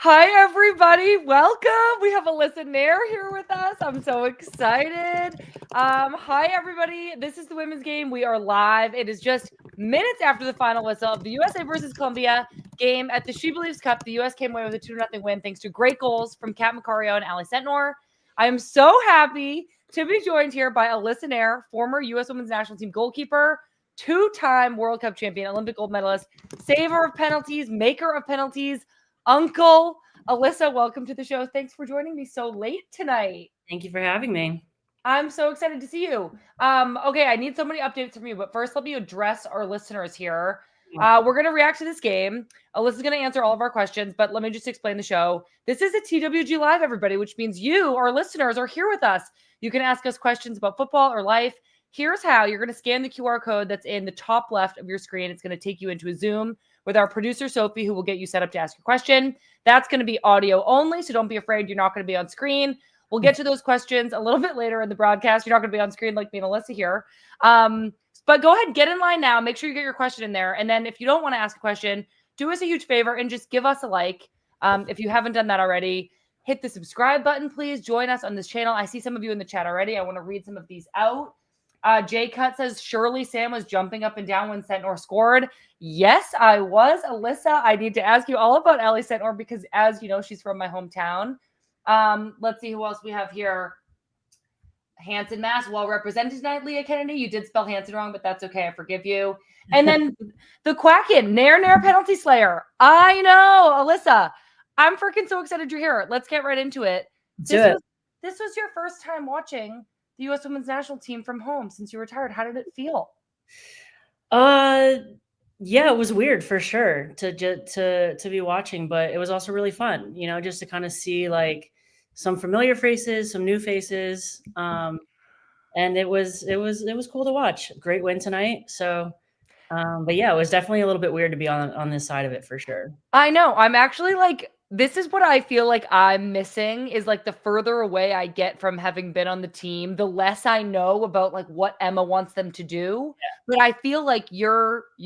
Hi, everybody. Welcome. We have Alyssa Naeher here with us. I'm so excited. Hi, everybody. This is the women's game. We are live. It is just minutes after the final whistle of the USA versus Colombia game at the SheBelieves Cup. The U.S. came away with a 2-0 win thanks to great goals from Macario and Sentnor. I am so happy to be joined here by Alyssa Naeher, former U.S. women's national team goalkeeper, two-time World Cup champion, Olympic gold medalist, saver of penalties, maker of penalties, Uncle. Alyssa, welcome to the show. Thanks for joining me so late tonight. Thank you for having me. I'm so excited to see you. Okay, I need so many updates from you, but first let me address our listeners here. We're going to react to this game. Alyssa's going to answer all of our questions, but let me just explain the show. This is a TWG Live, everybody, which means you, our listeners, are here with us. You can ask us questions about football or life. Here's how. You're going to scan the QR code that's in the top left of your screen. It's going to take you into a Zoom with our producer, Sophie, who will get you set up to ask your question. That's going to be audio only, so don't be afraid. You're not going to be on screen. We'll get to those questions a little bit later in the broadcast. You're not going to be on screen like me and Alyssa here. But go ahead and get in line now. Make sure you get your question in there. And then if you don't want to ask a question, do us a huge favor and just give us a like. If you haven't done that already, hit the subscribe button, please. Join us on this channel. I see some of you in the chat already. I want to read some of these out. Jay Cut says, surely Sam was jumping up and down when Sentnor scored. Yes, I was. Alyssa, I need to ask you all about Sentnor because, as you know, she's from my hometown. Let's see who else we have here. Hanson, Mass, well represented tonight, Leah Kennedy. You did spell Hanson wrong, but that's okay. I forgive you. And then the Quackin, Naeher penalty slayer. I know, Alyssa. I'm freaking so excited you're here. Let's get right into it. This was your first time watching the U.S. women's national team from home since you retired. How did it feel? Yeah, it was weird for sure to be watching, but it was also really fun, you know, just to kind of see like some familiar faces, some new faces. And it was cool to watch. Great win tonight. So but yeah, it was definitely a little bit weird to be on this side of it for sure. I know. I'm actually like, this is what I feel like I'm missing is like the further away I get from having been on the team, the less I know about like what Emma wants them to do. Yeah. But I feel like you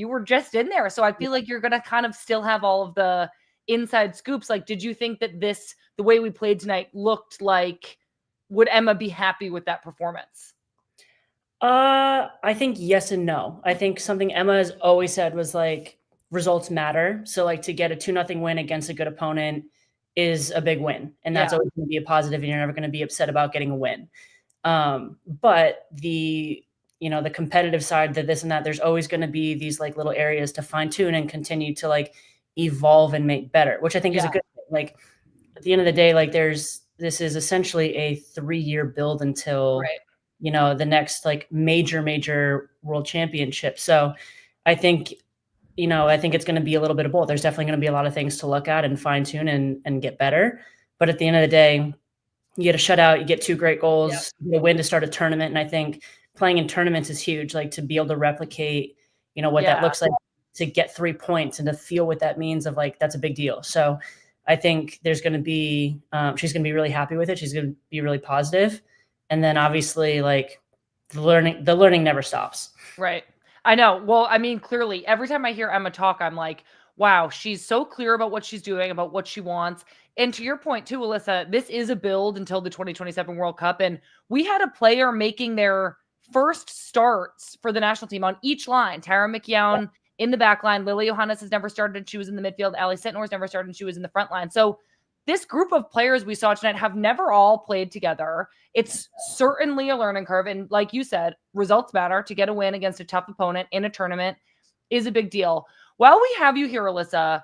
were just in there. So I feel like you're going to kind of still have all of the inside scoops. Like, did you think that the way we played tonight looked like, would Emma be happy with that performance? I think yes and no. I think something Emma has always said was like results matter. So like to get a 2-0 win against a good opponent is a big win. And that's always going to be a positive and you're never going to be upset about getting a win. But the competitive side, the this and that, there's always going to be these like little areas to fine tune and continue to like evolve and make better, which I think is a good thing. Like at the end of the day, like this is essentially a 3-year build until the next like major world championship. So I think it's going to be a little bit of both. There's definitely going to be a lot of things to look at and fine tune and get better. But at the end of the day, you get a shutout, you get 2 great goals, you win to start a tournament. And I think playing in tournaments is huge, like to be able to replicate, what that looks like, to get 3 points and to feel what that means of like, that's a big deal. So I think there's going to be, she's going to be really happy with it. She's going to be really positive. And then obviously like the learning never stops. Right. I know. Well, I mean, clearly every time I hear Emma talk, I'm like, wow, she's so clear about what she's doing, about what she wants. And to your point too, Alyssa, this is a build until the 2027 World Cup. And we had a player making their first starts for the national team on each line. Tara McYown in the back line. Lily Yohannes has never started. She was in the midfield. Sentnor's never started. She was in the front line. So this group of players we saw tonight have never all played together. It's certainly a learning curve. And like you said, results matter. To get a win against a tough opponent in a tournament is a big deal. While we have you here, Alyssa,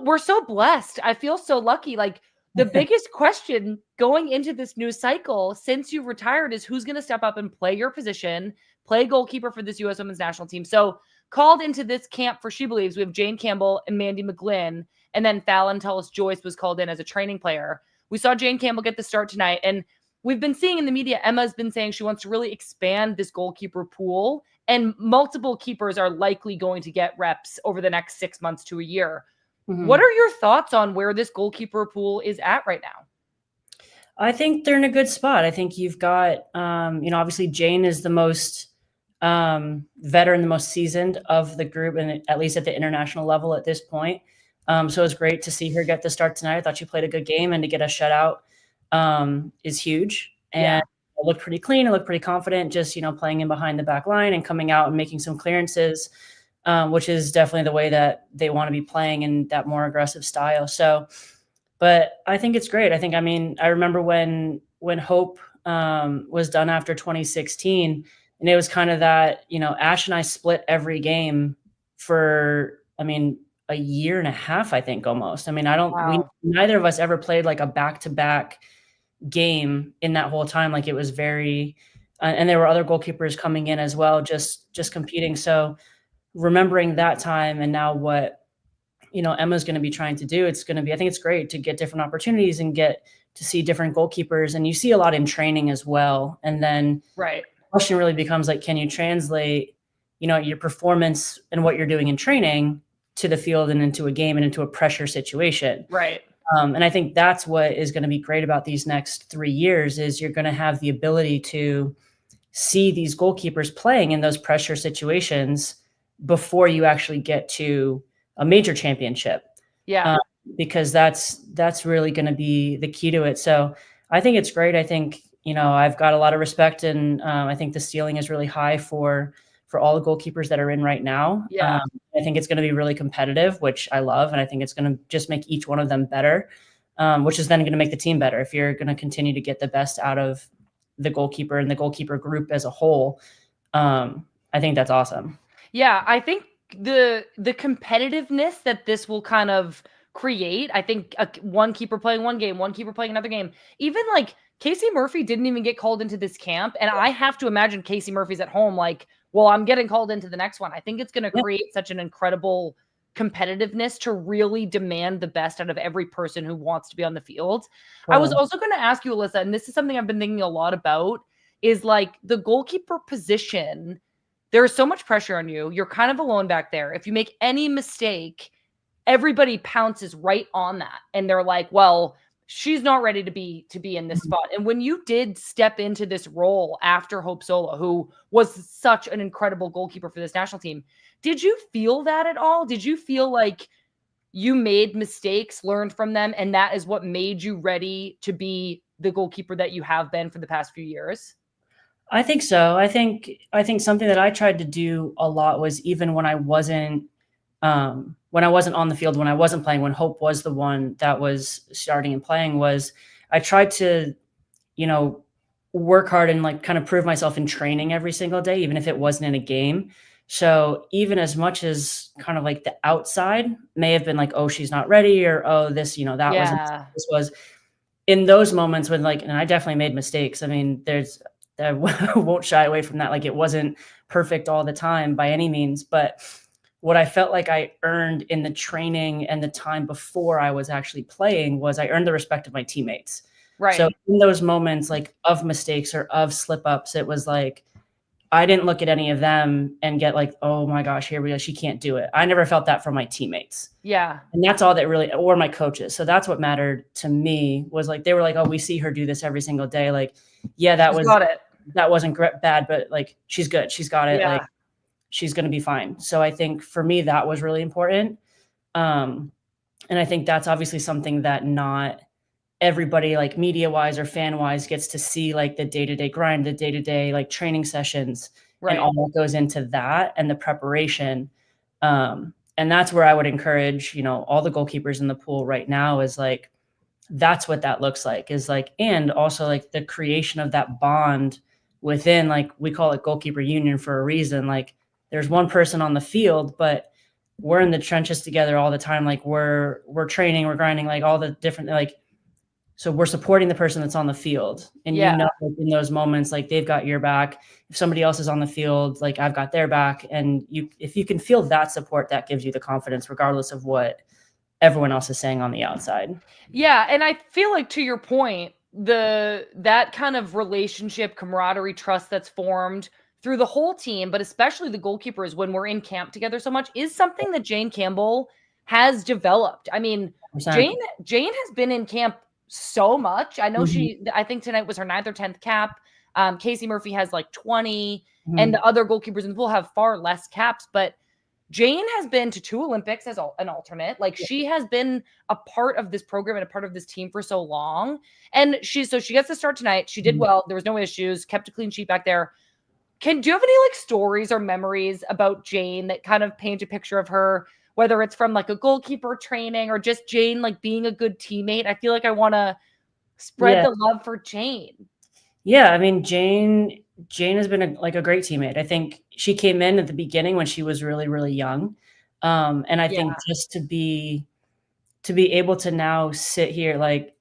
we're so blessed. I feel so lucky. Like the biggest question going into this new cycle since you retired is who's going to step up and play your position, play goalkeeper for this U.S. women's national team. So called into this camp for SheBelieves, we have Jane Campbell and Mandy McGlynn. And then Fallon Tullis Joyce was called in as a training player. We saw Jane Campbell get the start tonight. And we've been seeing in the media, Emma's been saying she wants to really expand this goalkeeper pool. And multiple keepers are likely going to get reps over the next 6 months to a year. Mm-hmm. What are your thoughts on where this goalkeeper pool is at right now? I think they're in a good spot. I think you've got, obviously Jane is the most veteran, the most seasoned of the group, and at least at the international level at this point. So it was great to see her get the start tonight. I thought she played a good game, and to get a shutout is huge. And it looked pretty clean. It looked pretty confident, just, playing in behind the back line and coming out and making some clearances, which is definitely the way that they want to be playing in that more aggressive style. So, but I think it's great. I remember when Hope was done after 2016, and it was kind of that, Ash and I split every game for, a year and a half, I think, almost. Neither of us ever played like a back-to-back game in that whole time. Like, it was very, and there were other goalkeepers coming in as well, just competing. So remembering that time and now what, Emma's going to be trying to do, I think it's great to get different opportunities and get to see different goalkeepers. And you see a lot in training as well. And then the question really becomes like, can you translate, your performance and what you're doing in training to the field and into a game and into a pressure situation. Right. And I think that's what is going to be great about these next 3 years is you're going to have the ability to see these goalkeepers playing in those pressure situations before you actually get to a major championship. Yeah. Because that's really going to be the key to it. So I think it's great. I think, I've got a lot of respect, and I think the ceiling is really high for all the goalkeepers that are in right now. Yeah. I think it's going to be really competitive, which I love. And I think it's going to just make each one of them better, which is then going to make the team better. If you're going to continue to get the best out of the goalkeeper and the goalkeeper group as a whole, I think that's awesome. Yeah, I think the competitiveness that this will kind of create, I think one keeper playing one game, one keeper playing another game, even like Casey Murphy didn't even get called into this camp. And I have to imagine Casey Murphy's at home like, well, I'm getting called into the next one. I think it's going to create such an incredible competitiveness to really demand the best out of every person who wants to be on the field. I was also going to ask you, Alyssa, and this is something I've been thinking a lot about, is like the goalkeeper position. There's so much pressure on you. You're kind of alone back there. If you make any mistake, everybody pounces right on that. And they're like, well, she's not ready to be in this spot. And when you did step into this role after Hope Solo, who was such an incredible goalkeeper for this national team, did you feel that at all? Did you feel like you made mistakes, learned from them, and that is what made you ready to be the goalkeeper that you have been for the past few years? I think so. I think something that I tried to do a lot was, even when I wasn't on the field, when I wasn't playing, when Hope was the one that was starting and playing, was I tried to, work hard and like kind of prove myself in training every single day, even if it wasn't in a game. So even as much as kind of like the outside may have been like, oh, she's not ready, or, oh, this, this was in those moments when and I definitely made mistakes. I mean, I won't shy away from that. Like, it wasn't perfect all the time by any means, but what I felt like I earned in the training and the time before I was actually playing was I earned the respect of my teammates. Right. So in those moments, like, of mistakes or of slip ups, it was like, I didn't look at any of them and get like, oh my gosh, here we go, she can't do it. I never felt that from my teammates. Yeah. And that's all that really, or my coaches. So that's what mattered to me, was like, they were like, oh, we see her do this every single day. Like, yeah, that wasn't bad, but like, she's good. She's got it. Yeah. Like, she's going to be fine. So I think for me, that was really important. And I think that's obviously something that not everybody, like, media wise or fan wise, gets to see, like the day-to-day grind, the day-to-day like training sessions, and all that goes into that, and the preparation. And that's where I would encourage, all the goalkeepers in the pool right now, is like, that's what that looks like, is like, and also like the creation of that bond within, like, we call it goalkeeper union for a reason. Like, there's one person on the field, but we're in the trenches together all the time. Like, we're training, we're grinding, like all the different, like, so we're supporting the person that's on the field. And like, in those moments, like, they've got your back. If somebody else is on the field, like, I've got their back. And if you can feel that support, that gives you the confidence, regardless of what everyone else is saying on the outside. Yeah. And I feel like, to your point, that kind of relationship, camaraderie, trust that's formed through the whole team, but especially the goalkeepers when we're in camp together so much, is something that Jane Campbell has developed. I mean, 100%. Jane has been in camp so much. I know I think tonight was her 9th or 10th cap. Casey Murphy has like 20, and the other goalkeepers in the pool have far less caps, but Jane has been to 2 Olympics as an alternate. Like, she has been a part of this program and a part of this team for so long. And she gets to start tonight. She did well. There was no issues, kept a clean sheet back there. Do you have any like stories or memories about Jane that kind of paint a picture of her, whether it's from like a goalkeeper training or just Jane like being a good teammate? I feel like I want to spread the love for Jane. Yeah, I mean, Jane has been a great teammate. I think she came in at the beginning when she was really, really young. And I think just to be able to now sit here like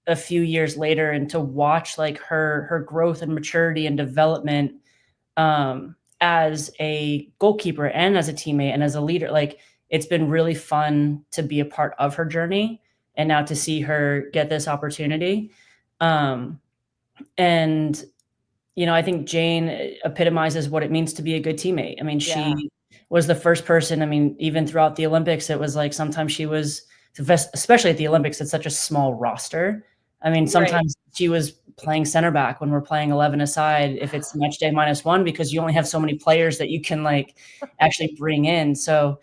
a few years later and to watch like her growth and maturity and development as a goalkeeper and as a teammate and as a leader, like it's been really fun to be a part of her journey and now to see her get this opportunity. And, you know, I think Jane epitomizes what it means to be a good teammate. I mean, she was the first person. I mean, even throughout the Olympics, it was like sometimes she was, especially at the Olympics, it's such a small roster. I mean, sometimes she was playing center back when we're playing 11 aside if it's match day -1 because you only have so many players that you can like actually bring in. So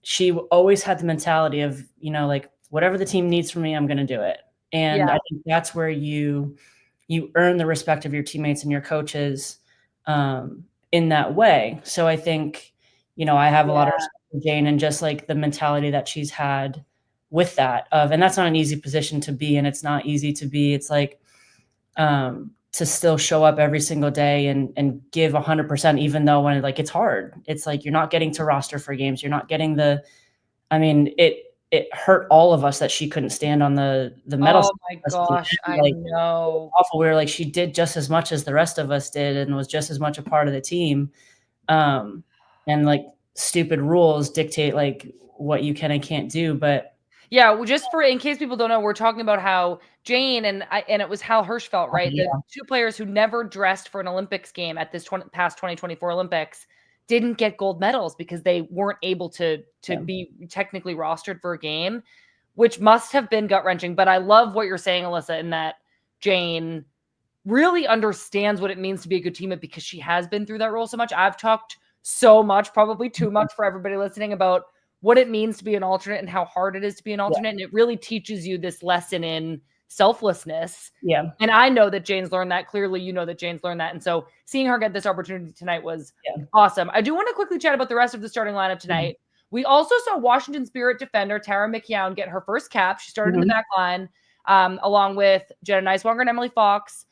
she always had the mentality of, you know, like whatever the team needs from me, I'm going to do it. And I think that's where you earn the respect of your teammates and your coaches in that way. So I think, you know, I have a lot of respect for Jane and just like the mentality that she's had with that and that's not an easy position to be in. It's not easy to be. It's like to still show up every single day and give 100%, even though when like it's hard. It's like you're not getting to roster for games. You're not getting I mean, it hurt all of us that she couldn't stand on the medal. Oh my gosh, I know. Awful. We were like, she did just as much as the rest of us did and was just as much a part of the team. And like stupid rules dictate like what you can and can't do. But yeah, well, just in case people don't know, we're talking about how Jane and it was Hal Hirschfeld, right? The 2 players who never dressed for an Olympics game at this past 2024 Olympics didn't get gold medals because they weren't able to be technically rostered for a game, which must have been gut-wrenching. But I love what you're saying, Alyssa, in that Jane really understands what it means to be a good teammate because she has been through that role so much. I've talked so much, probably too much for everybody listening, about what it means to be an alternate and how hard it is to be an alternate. And it really teaches you this lesson in selflessness. Yeah. And I know that Jane's learned that. Clearly, you know that Jane's learned that. And so seeing her get this opportunity tonight was awesome. I do want to quickly chat about the rest of the starting lineup tonight. We also saw Washington Spirit defender Tara McKeown get her first cap. She started in the back line along with Jenna Neiswanger and Emily Fox,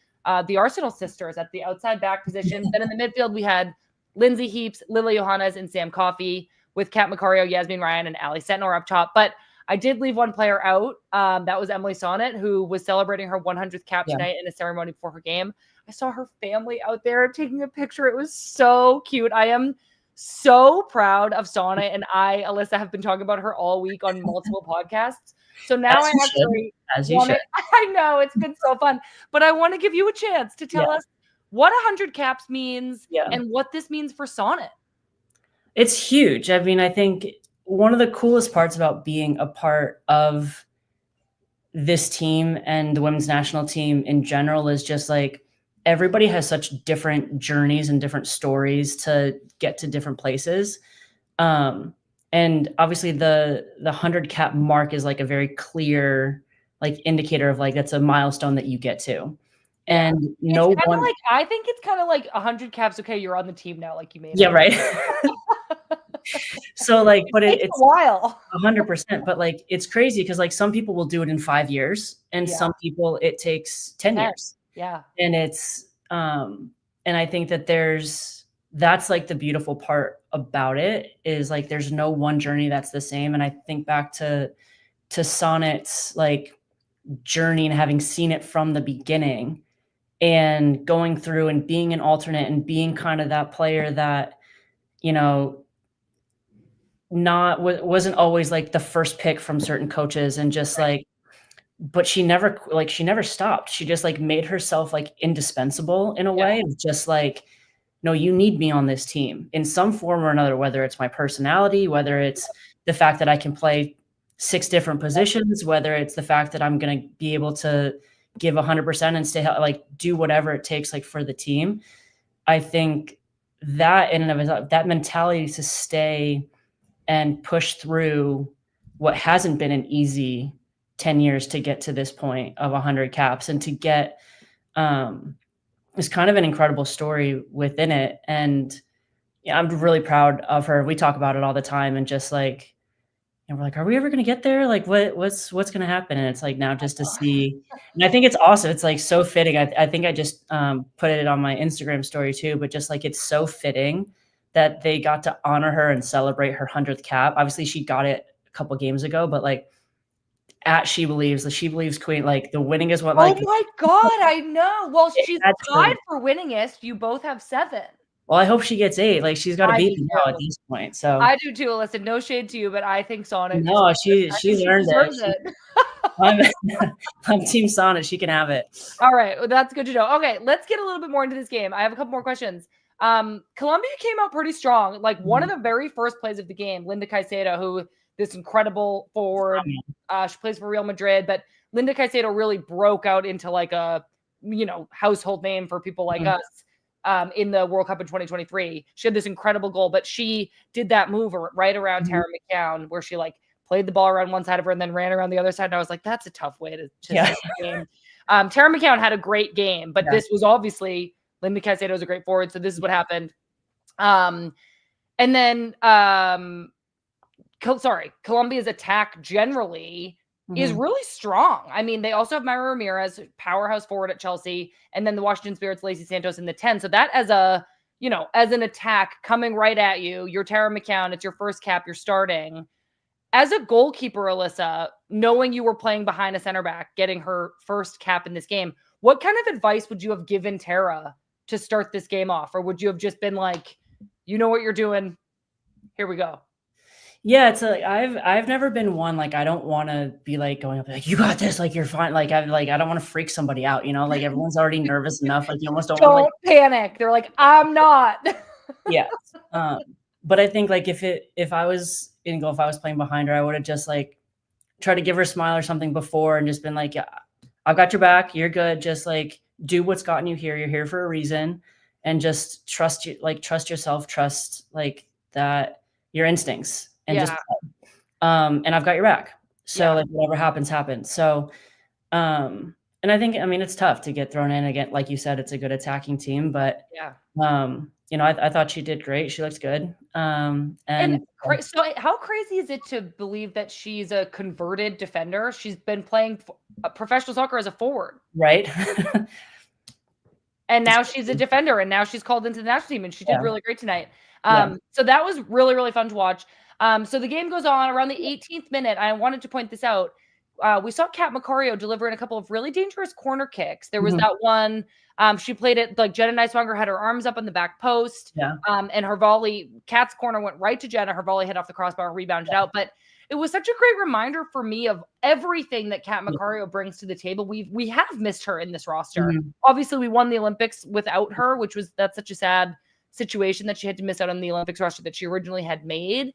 the Arsenal sisters at the outside back positions. Then in the midfield, we had Lindsay Heaps, Lily Yohannes, and Sam Coffey, with Kat Macario, Yasmin Ryan, and Ali Sentnor up top. But I did leave one player out. That was Emily Sonnet, who was celebrating her 100th cap tonight in a ceremony before her game. I saw her family out there taking a picture. It was so cute. I am so proud of Sonnet, and Alyssa, have been talking about her all week on multiple podcasts. So now I actually I know, it's been so fun. But I want to give you a chance to tell us what 100 caps means and what this means for Sonnet. It's huge. I mean, I think one of the coolest parts about being a part of this team and the women's national team in general is just like everybody has such different journeys and different stories to get to different places. And obviously the 100 cap mark is like a very clear like indicator of like that's a milestone that you get to. And no one, like, I think it's kind of like 100 caps. Okay, you're on the team now. Like you made it. Right. So like, but it's a while, 100%. But like, it's crazy because like some people will do it in 5 years, and some people it takes 10 years. Yeah. And it's and I think that that's like the beautiful part about it is like there's no one journey that's the same. And I think back to Sonnet's like journey and having seen it from the beginning and going through and being an alternate and being kind of that player that, you know, wasn't always like the first pick from certain coaches and just like, but she never stopped. She just like made herself like indispensable in a way of just like, no, you need me on this team in some form or another, whether it's my personality, whether it's the fact that I can play 6 different positions, whether it's the fact that I'm going to be able to give 100% and stay like do whatever it takes like for the team. I think that in and of itself, that mentality to stay and push through what hasn't been an easy 10 years to get to this point of 100 caps and to get is kind of an incredible story within it. And yeah, I'm really proud of her. We talk about it all the time and just like, and we're like, are we ever going to get there? Like what's going to happen? And it's like now just to see, and I think it's awesome. It's like so fitting. I think I just put it on my Instagram story too, but just like, it's so fitting that they got to honor her and celebrate her 100th cap. Obviously she got it a couple games ago, but like at SheBelieves, the SheBelieves queen, like the winningest one. Like, oh my God, I know. Well, she's tied her. for winningest. You both have 7. Well, I hope she gets 8. Like she's got to beat me now at too. this point. So I do too, Alyssa. No shade to you, but I think Sonnet. no, she's earned it. I'm Team Sonnet. She can have it. All right, well, that's good to know. Okay, let's get a little bit more into this game. I have a couple more questions. Colombia came out pretty strong. Like one of the very first plays of the game, Linda Caicedo, who this incredible forward, she plays for Real Madrid, but Linda Caicedo really broke out into like a household name for people like us. In the World Cup in 2023. She had this incredible goal, but she did that move right around Tara McCown where she like played the ball around one side of her and then ran around the other side. And I was like, that's a tough way to start the game. Tara McCown had a great game, but this was obviously Linda Caicedo is a great forward. So this is what happened. And then, Colombia's attack generally is really strong. I mean, they also have Mayra Ramirez, powerhouse forward at Chelsea, and then the Washington Spirits, Lacey Santos in the 10. So that as an attack coming right at you, you're Tara McCown, it's your first cap, you're starting. As a goalkeeper, Alyssa, knowing you were playing behind a center back, getting her first cap in this game, what kind of advice would you have given Tara to start this game off? Or would you have just been like, you know what you're doing, here we go? Yeah, it's like I've never been one like I don't want to be like going up like you got this, like you're fine, like I don't want to freak somebody out, like everyone's already nervous enough, like you almost don't want to panic. They're like, I'm not. Yeah, but I think like if I was in goal, if I was playing behind her, I would have just like tried to give her a smile or something before and just been like, yeah, I've got your back, you're good, just like do what's gotten you here, you're here for a reason, and just trust yourself, trust like that your instincts. And just and I've got your back. So like whatever happens. So and I think it's tough to get thrown in again. Like you said, it's a good attacking team, but I thought she did great. She looks good. So how crazy is it to believe that she's a converted defender? She's been playing professional soccer as a forward. Right. And now she's a defender, and now she's called into the national team, and she did really great tonight. So that was really, really fun to watch. So the game goes on around the 18th minute. I wanted to point this out. We saw Kat Macario delivering a couple of really dangerous corner kicks. There was that one. She played it like Jenna Neiswanger had her arms up on the back post. And her volley, Kat's corner went right to Jenna. Her volley hit off the crossbar, rebounded out. But it was such a great reminder for me of everything that Kat Macario brings to the table. We have missed her in this roster. Obviously, we won the Olympics without her, that's such a sad situation that she had to miss out on the Olympics roster that she originally had made.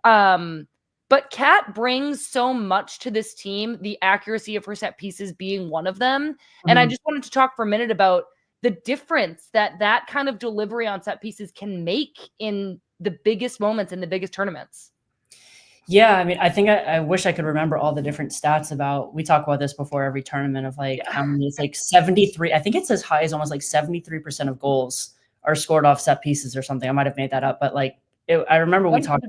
But Kat brings so much to this team, the accuracy of her set pieces being one of them. And I just wanted to talk for a minute about the difference that kind of delivery on set pieces can make in the biggest moments in the biggest tournaments. Yeah, I think I wish I could remember all the different stats about, we talk about this before every tournament of like how many, it's like 73. I think it's as high as almost like 73% of goals are scored off set pieces or something. I might've made that up, but like, I remember we talked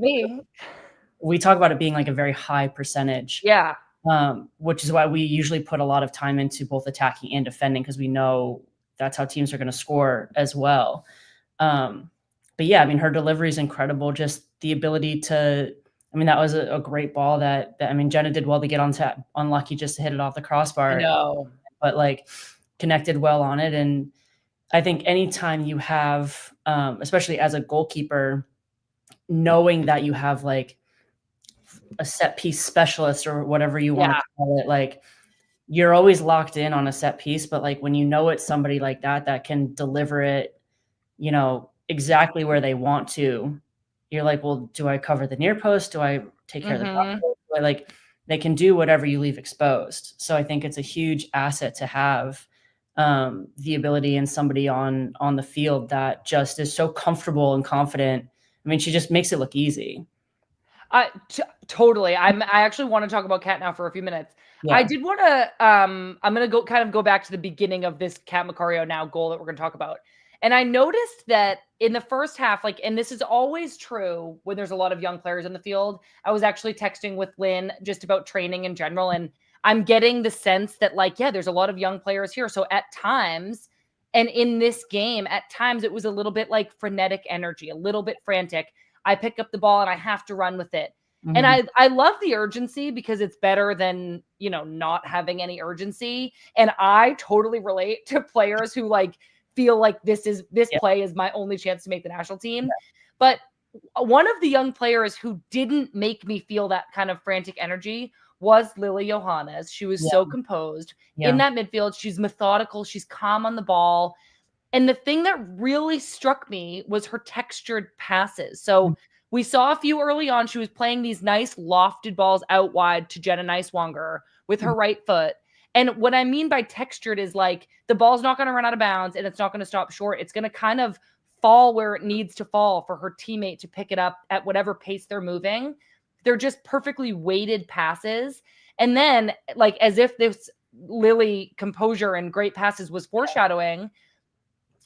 about it being like a very high percentage. Yeah. Which is why we usually put a lot of time into both attacking and defending, because we know that's how teams are going to score as well. But yeah, her delivery is incredible. Just the ability to, that was a great ball that Jenna did well to get on tap, unlucky just to hit it off the crossbar. I know. But like connected well on it. And I think anytime you have, especially as a goalkeeper, knowing that you have like a set piece specialist or whatever you want to call it, like you're always locked in on a set piece, but like when it's somebody like that can deliver it, exactly where they want to, you're like, well, do I cover the near post? Do I take care of the top post? Like they can do whatever you leave exposed. So I think it's a huge asset to have. the ability in somebody on the field that just is so comfortable and confident. I mean, she just makes it look easy. Totally. I actually want to talk about Kat now for a few minutes. Yeah. I did want to I'm going to go back to the beginning of this Kat Macario now goal that we're going to talk about. And I noticed that in the first half, like, and this is always true when there's a lot of young players in the field. I was actually texting with Lynn just about training in general, and I'm getting the sense that, like, yeah, there's a lot of young players here. So at times, and in this game, at times it was a little bit like frenetic energy, a little bit frantic. I pick up the ball and I have to run with it. And I love the urgency because it's better than, not having any urgency. And I totally relate to players who like feel like this play is my only chance to make the national team. Yeah. But one of the young players who didn't make me feel that kind of frantic energy was Lily Yohannes. She was so composed in that midfield. She's methodical. She's calm on the ball. And the thing that really struck me was her textured passes. So we saw a few early on. She was playing these nice lofted balls out wide to Jenna Nicewanger with her right foot. And what I mean by textured is like the ball's not going to run out of bounds and it's not going to stop short. It's going to kind of fall where it needs to fall for her teammate to pick it up at whatever pace they're moving. They're just perfectly weighted passes. And then, like, as if this Lily composure and great passes was foreshadowing,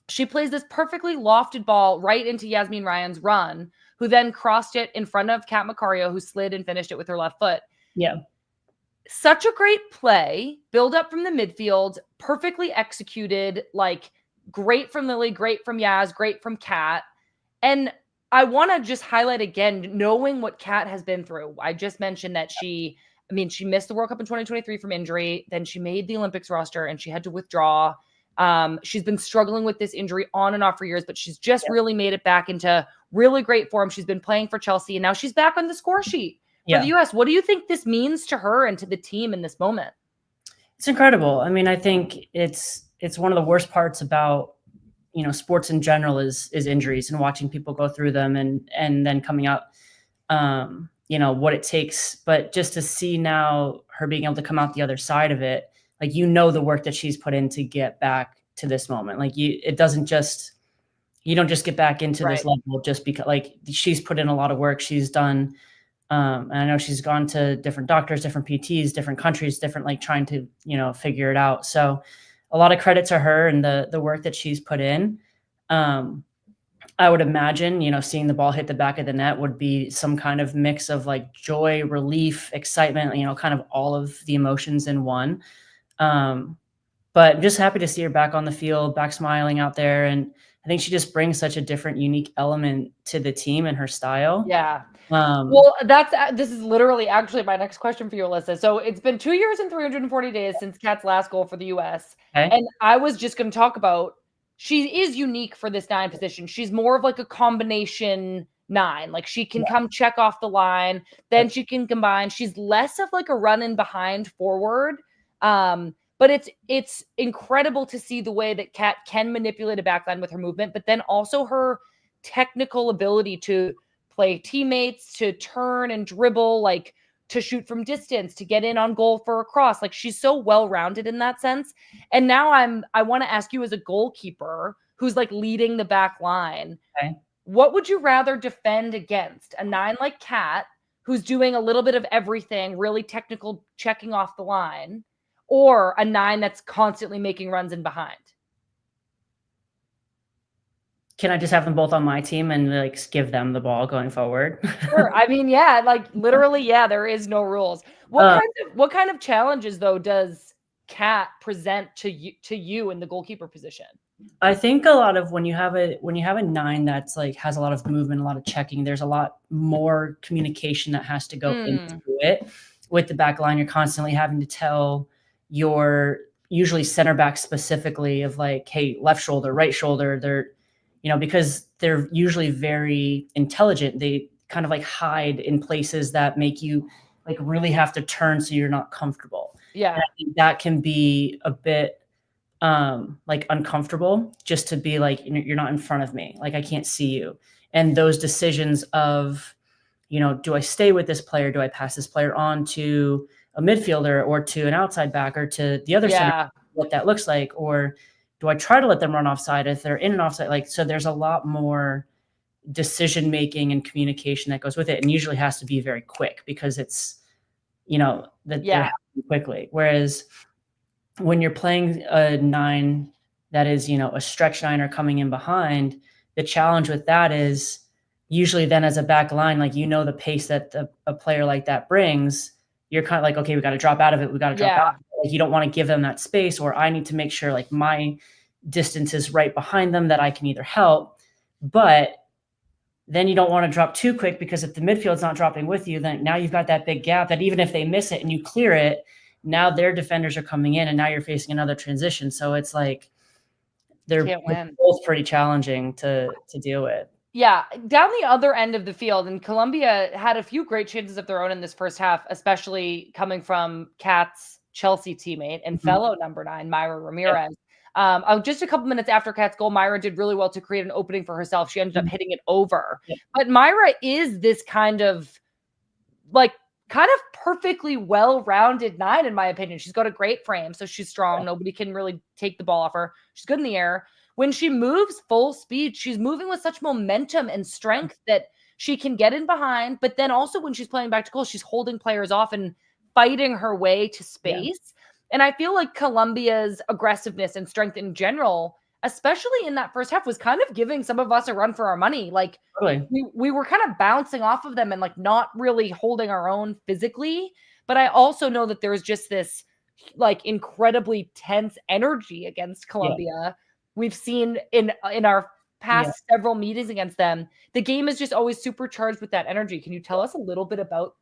she plays this perfectly lofted ball right into Yasmin Ryan's run, who then crossed it in front of Kat Macario, who slid and finished it with her left foot. Yeah. Such a great play, build up from the midfield, perfectly executed, like great from Lily, great from Yaz, great from Kat. And I want to just highlight again, knowing what Kat has been through. I just mentioned that she missed the World Cup in 2023 from injury. Then she made the Olympics roster and she had to withdraw. She's been struggling with this injury on and off for years, but she's just really made it back into really great form. She's been playing for Chelsea and now she's back on the score sheet for the US. What do you think this means to her and to the team in this moment? It's incredible. I mean, I think it's one of the worst parts about, sports in general is injuries and watching people go through them and then coming out, what it takes. But just to see now her being able to come out the other side of it, like, the work that she's put in to get back to this moment. Like, you don't just get back into this level just because, like, she's put in a lot of work. She's done, and I know she's gone to different doctors, different PTs, different countries, different, like, trying to, figure it out. So a lot of credit to her and the work that she's put in. I would imagine, seeing the ball hit the back of the net would be some kind of mix of like joy, relief, excitement, kind of all of the emotions in one. But I'm just happy to see her back on the field, back smiling out there. And I think she just brings such a different, unique element to the team and her style. Yeah. Well, this is literally actually my next question for you, Alyssa. So it's been 2 years and 340 days since Kat's last goal for the US. Okay. And I was just going to talk about, she is unique for this 9 position. She's more of like a combination 9. Like, she can come check off the line, then she can combine. She's less of like a run in behind forward. But it's incredible to see the way that Kat can manipulate a backline with her movement, but then also her technical ability to play teammates, to turn and dribble, like to shoot from distance, to get in on goal for a cross. Like, she's so well-rounded in that sense. And now I want to ask you, as a goalkeeper who's like leading the back line, what would you rather defend against? A 9 like Kat, who's doing a little bit of everything, really technical, checking off the line, or a 9 that's constantly making runs in behind? Can I just have them both on my team and like give them the ball going forward? Sure. I mean, yeah, like literally, yeah, there is no rules. What kind of challenges though does Kat present to you in the goalkeeper position? I think a lot of when you have a 9 that's like has a lot of movement, a lot of checking, there's a lot more communication that has to go into it. With the back line, you're constantly having to tell your usually center back specifically of like, hey, left shoulder, right shoulder. They're, because they're usually very intelligent. They kind of like hide in places that make you like really have to turn so you're not comfortable. Yeah. And I think that can be a bit like uncomfortable, just to be like, you're not in front of me. Like, I can't see you. And those decisions of, do I stay with this player? Do I pass this player on to a midfielder or to an outside back or to the other center? what that looks like, or do I try to let them run offside if they're in an offside? Like, so there's a lot more decision making and communication that goes with it, and usually has to be very quick because it's, that they're happening quickly. Whereas when you're playing a 9 that is, a stretch 9 or coming in behind, the challenge with that is usually then as a back line, like, the pace that a player like that brings, you're kind of like, okay, we got to drop out of it. We got to drop out. Like, you don't want to give them that space, or I need to make sure like my distance is right behind them that I can either help, but then you don't want to drop too quick, because if the midfield's not dropping with you, then now you've got that big gap that even if they miss it and you clear it, now their defenders are coming in and now you're facing another transition. So it's like they're both pretty challenging to deal with. Yeah, down the other end of the field, and Colombia had a few great chances of their own in this first half, especially coming from Kat's Chelsea teammate and fellow number 9, Myra Ramirez. Just a couple minutes after Kat's goal, Myra did really well to create an opening for herself. She ended up hitting it over. But Myra is this kind of perfectly well-rounded 9, in my opinion. She's got a great frame, so she's strong. Nobody can really take the ball off her. She's good in the air. When she moves full speed, she's moving with such momentum and strength that she can get in behind. But then also when she's playing back to goal, she's holding players off and fighting her way to space. And I feel like Colombia's aggressiveness and strength in general, especially in that first half, was kind of giving some of us a run for our money. Like, we were kind of bouncing off of them and like not really holding our own physically. But I also know that there's just this like incredibly tense energy against Colombia. We've seen in our past several meetings against them. The game is just always supercharged with that energy. Can you tell us a little bit about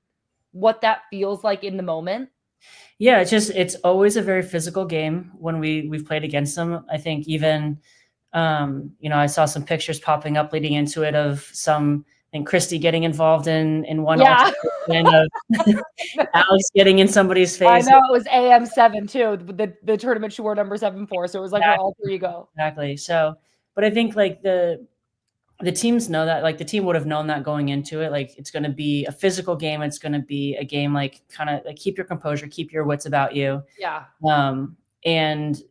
what that feels like in the moment? Yeah, it's always a very physical game when we've played against them. I think even, I saw some pictures popping up leading into it of Christy getting involved in one altercation of Alex getting in somebody's face. I know it was AM7 too, the tournament she wore number 7 for. So it was like her alter ego. Exactly. So, but I think like the teams know that, like the team would have known that going into it. Like, it's going to be a physical game. It's going to be a game like kind of like keep your composure, keep your wits about you. Yeah. And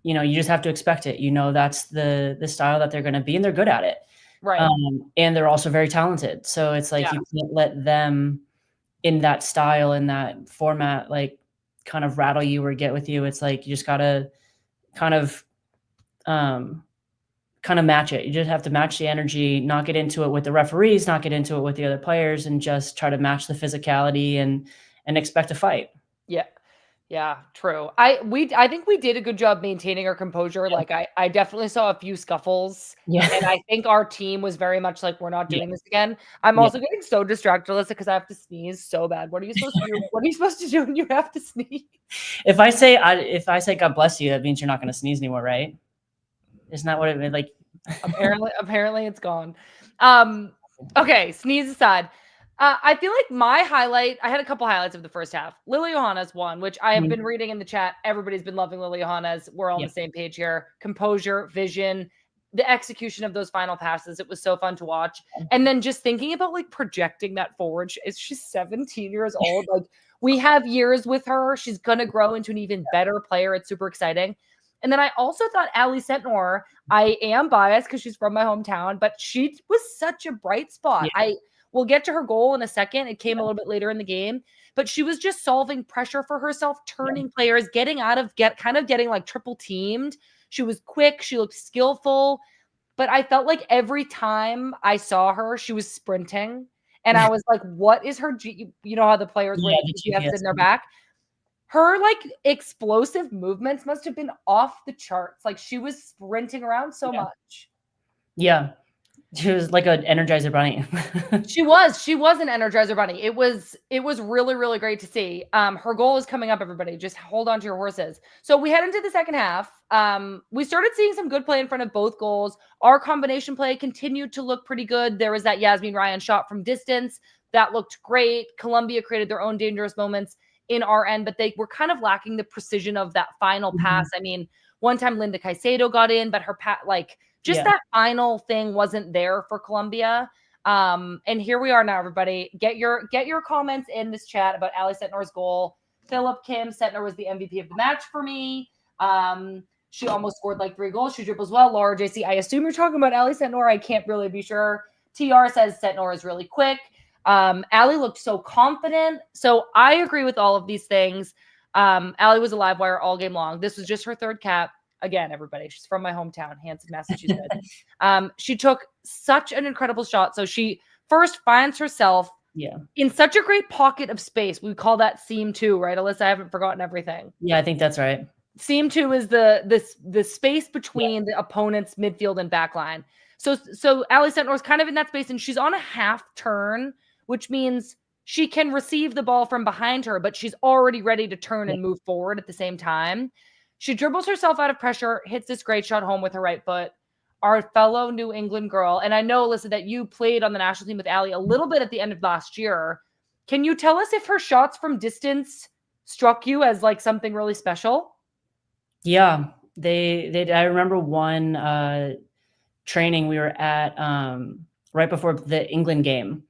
you just have to expect it. That's the style that they're going to be, and they're good at it. Right. And they're also very talented. So it's like you can't let them in that style, in that format, like kind of rattle you or get with you. It's like you just gotta kind of match it. You just have to match the energy, not get into it with the referees, not get into it with the other players, and just try to match the physicality and expect a fight. Yeah, true. I think we did a good job maintaining our composure. Like I definitely saw a few scuffles. And I think our team was very much like, we're not doing this again. I'm also getting so distracted, Alyssa, because I have to sneeze so bad. What are you supposed to do? What are you supposed to do when you have to sneeze? If I say God bless you, that means you're not going to sneeze anymore, right? Isn't that what it meant? Like apparently it's gone. Okay, sneeze aside. I feel like I had a couple highlights of the first half. Lily Yohannes won, which I have been reading in the chat. Everybody's been loving Lily Yohannes. We're all on the same page here. Composure, vision, the execution of those final passes. It was so fun to watch. And then just thinking about like projecting that forward. She's 17 years old. Like, we have years with her. She's going to grow into an even better player. It's super exciting. And then I also thought Sentnor, I am biased because she's from my hometown, but she was such a bright spot. We'll get to her goal in a second. It came a little bit later in the game, but she was just solving pressure for herself, turning players, getting like triple teamed. She was quick. She looked skillful, but I felt like every time I saw her, she was sprinting. And I was like, what is her, you know how the players wear the GPS in their back? Her like explosive movements must have been off the charts. Like, she was sprinting around so much. Yeah. She was like an Energizer Bunny. She was an Energizer Bunny. It was really, really great to see. Her goal is coming up, everybody. Just hold on to your horses. So we head into the second half. We started seeing some good play in front of both goals. Our combination play continued to look pretty good. There was that Yasmin Ryan shot from distance. That looked great. Colombia created their own dangerous moments in our end, but they were kind of lacking the precision of that final pass. I mean, one time Linda Caicedo got in, but her that final thing wasn't there for Colombia. And here we are now, everybody. Get your comments in this chat about Ali Sentnor's goal. Philip Kim, Sentnor was the MVP of the match for me. She almost scored like 3 goals. She dribbles well. Laura JC, I assume you're talking about Ally Sentnor. I can't really be sure. TR says Sentnor is really quick. Ally looked so confident. So I agree with all of these things. Ally was a live wire all game long. This was just her 3rd cap. Again, everybody, she's from my hometown, Hanson, Massachusetts. She took such an incredible shot. So she first finds herself in such a great pocket of space. We call that seam 2, right, Alyssa? I haven't forgotten everything. Yeah, I think that's right. Seam 2 is the space between the opponent's midfield and back line. So Ally Sentnor is kind of in that space, and she's on a half turn, which means she can receive the ball from behind her, but she's already ready to turn and move forward at the same time. She dribbles herself out of pressure, hits this great shot home with her right foot. Our fellow New England girl, and I know, Alyssa, that you played on the national team with Ally a little bit at the end of last year. Can you tell us if her shots from distance struck you as like something really special? Yeah, they I remember one training we were at right before the England game,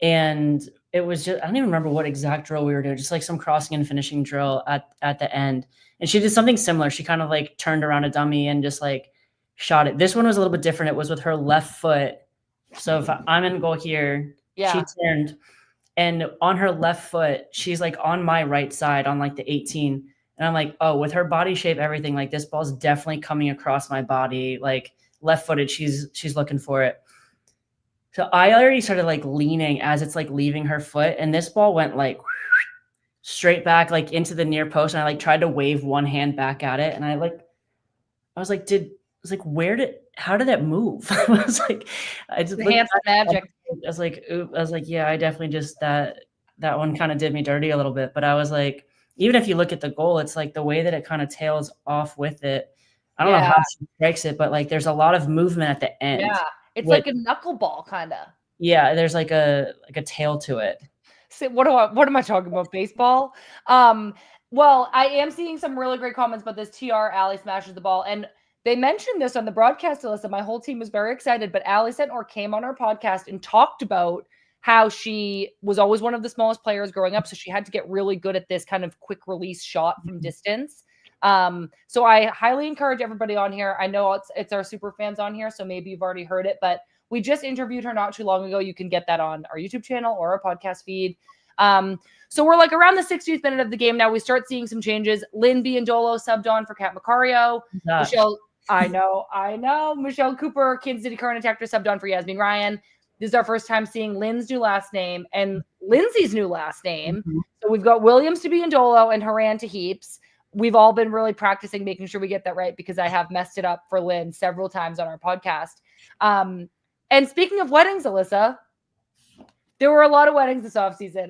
and it was just, I don't even remember what exact drill we were doing, just like some crossing and finishing drill at the end. And she did something similar. She kind of like turned around a dummy and just like shot it. This one was a little bit different. It was with her left foot. So if I'm in goal here, she turned, and on her left foot, she's like on my right side on like the 18. And I'm like, oh, with her body shape, everything, like this ball's definitely coming across my body, like left footed. She's looking for it. So I already started like leaning as it's like leaving her foot. And this ball went like straight back, like into the near post. And I like tried to wave one hand back at it. And I was like, how did that move? I was like, I just the hands magic. I was like, yeah, I definitely just, that one kind of did me dirty a little bit. But I was like, even if you look at the goal, it's like the way that it kind of tails off with it. I don't know how she strikes it, but like there's a lot of movement at the end. Yeah, it's like a knuckleball kind of. Yeah, there's like a tail to it. So what am I talking about? Baseball? Well, I am seeing some really great comments about this. TR Ally smashes the ball, and they mentioned this on the broadcast, Alyssa. My whole team was very excited, but Ally Sentnor came on our podcast and talked about how she was always one of the smallest players growing up. So she had to get really good at this kind of quick release shot from distance. So I highly encourage everybody on here. I know it's our super fans on here, so maybe you've already heard it, but we just interviewed her not too long ago. You can get that on our YouTube channel or our podcast feed. So we're like around the 60th minute of the game now. We start seeing some changes. Lynn Biondolo subbed on for Kat Macario. Michelle, I know. Michelle Cooper, Kansas City Current Attacker, subbed on for Yasmin Ryan. This is our first time seeing Lynn's new last name and Lindsay's new last name. Mm-hmm. So we've got Williams to Biondolo and Haran to Heaps. We've all been really practicing making sure we get that right because I have messed it up for Lynn several times on our podcast. And speaking of weddings, Alyssa, there were a lot of weddings this offseason.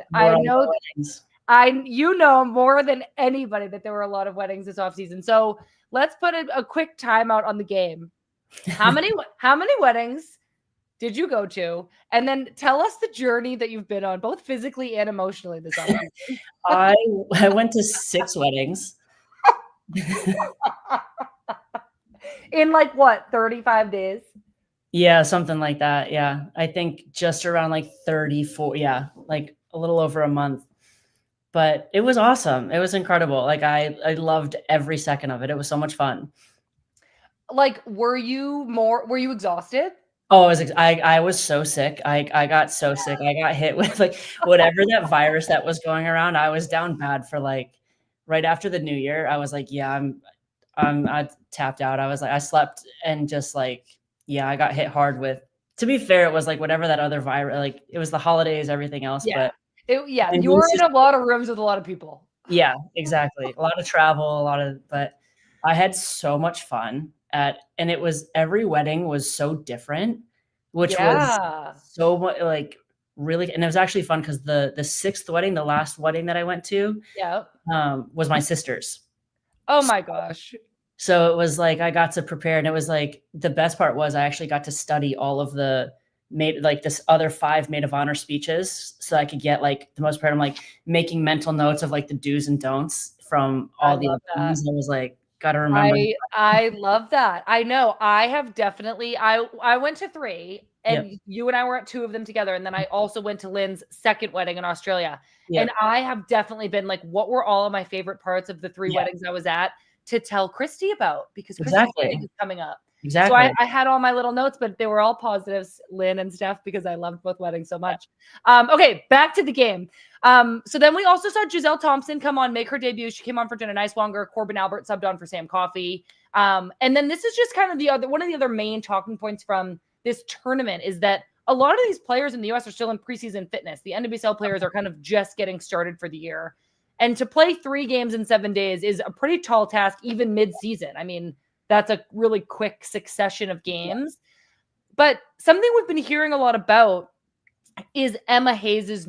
You know more than anybody that there were a lot of weddings this offseason. So let's put a quick timeout on the game. How many weddings did you go to? And then tell us the journey that you've been on, both physically and emotionally this offseason. I went to 6 weddings. In like what, 35 days? Yeah, something like that. Yeah. I think just around like 34. Yeah. Like a little over a month. But it was awesome. It was incredible. Like I loved every second of it. It was so much fun. Like, were you exhausted? Oh, I was so sick. I got so sick. I got hit with like whatever that virus that was going around. I was down bad for like right after the new year. I was like, yeah, I tapped out. I was like, I slept and just like, yeah, I got hit hard with, to be fair, it was like whatever that other virus, like it was the holidays, everything else. Yeah. But you were in a lot of rooms with a lot of people. Yeah, exactly. A lot of travel, but I had so much fun and it was, every wedding was so different, which was so much like really, and it was actually fun because the 6th wedding, the last wedding that I went to, was my sister's. Oh my gosh. So it was like I got to prepare, and it was like the best part was I actually got to study all of the this other 5 maid of honor speeches, so I could get like the most part. I'm like making mental notes of like the do's and don'ts from all the things. I was like, gotta remember. I love that. I know. I have definitely. I went to 3, and you and I were at 2 of them together, and then I also went to Lynn's 2nd wedding in Australia. And I have definitely been like, what were all of my favorite parts of the 3 weddings I was at? to tell Christy about, because Christy's Exactly. wedding is coming up. Exactly. So I had all my little notes, but they were all positives, Lynn and Steph, because I loved both weddings so much. Okay, back to the game. So then we also saw Giselle Thompson come on, make her debut. She came on for Jenna Nicewanger. Corbin Albert subbed on for Sam Coffey. And then this is just kind of one of the other main talking points from this tournament is that a lot of these players in the US are still in preseason fitness. The NWSL players are kind of just getting started for the year. And to play 3 games in 7 days is a pretty tall task, even mid-season. I mean, that's a really quick succession of games. But something we've been hearing a lot about is Emma Hayes'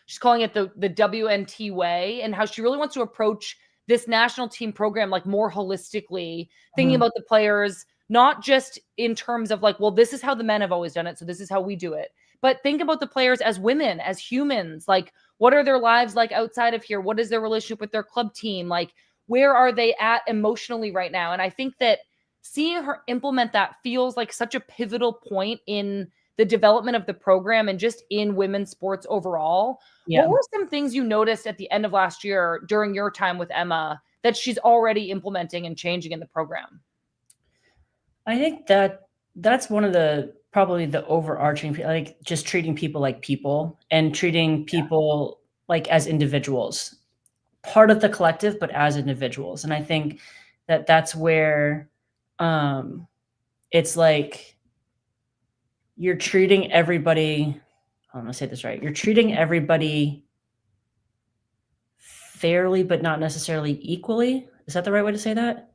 she's calling it the WNT way, and how she really wants to approach this national team program like more holistically, thinking about the players, not just in terms of like, well, this is how the men have always done it, so this is how we do it. But think about the players as women, as humans. Like, what are their lives like outside of here? What is their relationship with their club team? Like, where are they at emotionally right now? And I think that seeing her implement that feels like such a pivotal point in the development of the program and just in women's sports overall. Yeah. What were some things you noticed at the end of last year during your time with Emma that she's already implementing and changing in the program? I think that's one of probably the overarching, like just treating people like people and treating people like as individuals, part of the collective, but as individuals. And I think that's where it's like you're treating everybody, I'm going to say this right. You're treating everybody fairly, but not necessarily equally. Is that the right way to say that?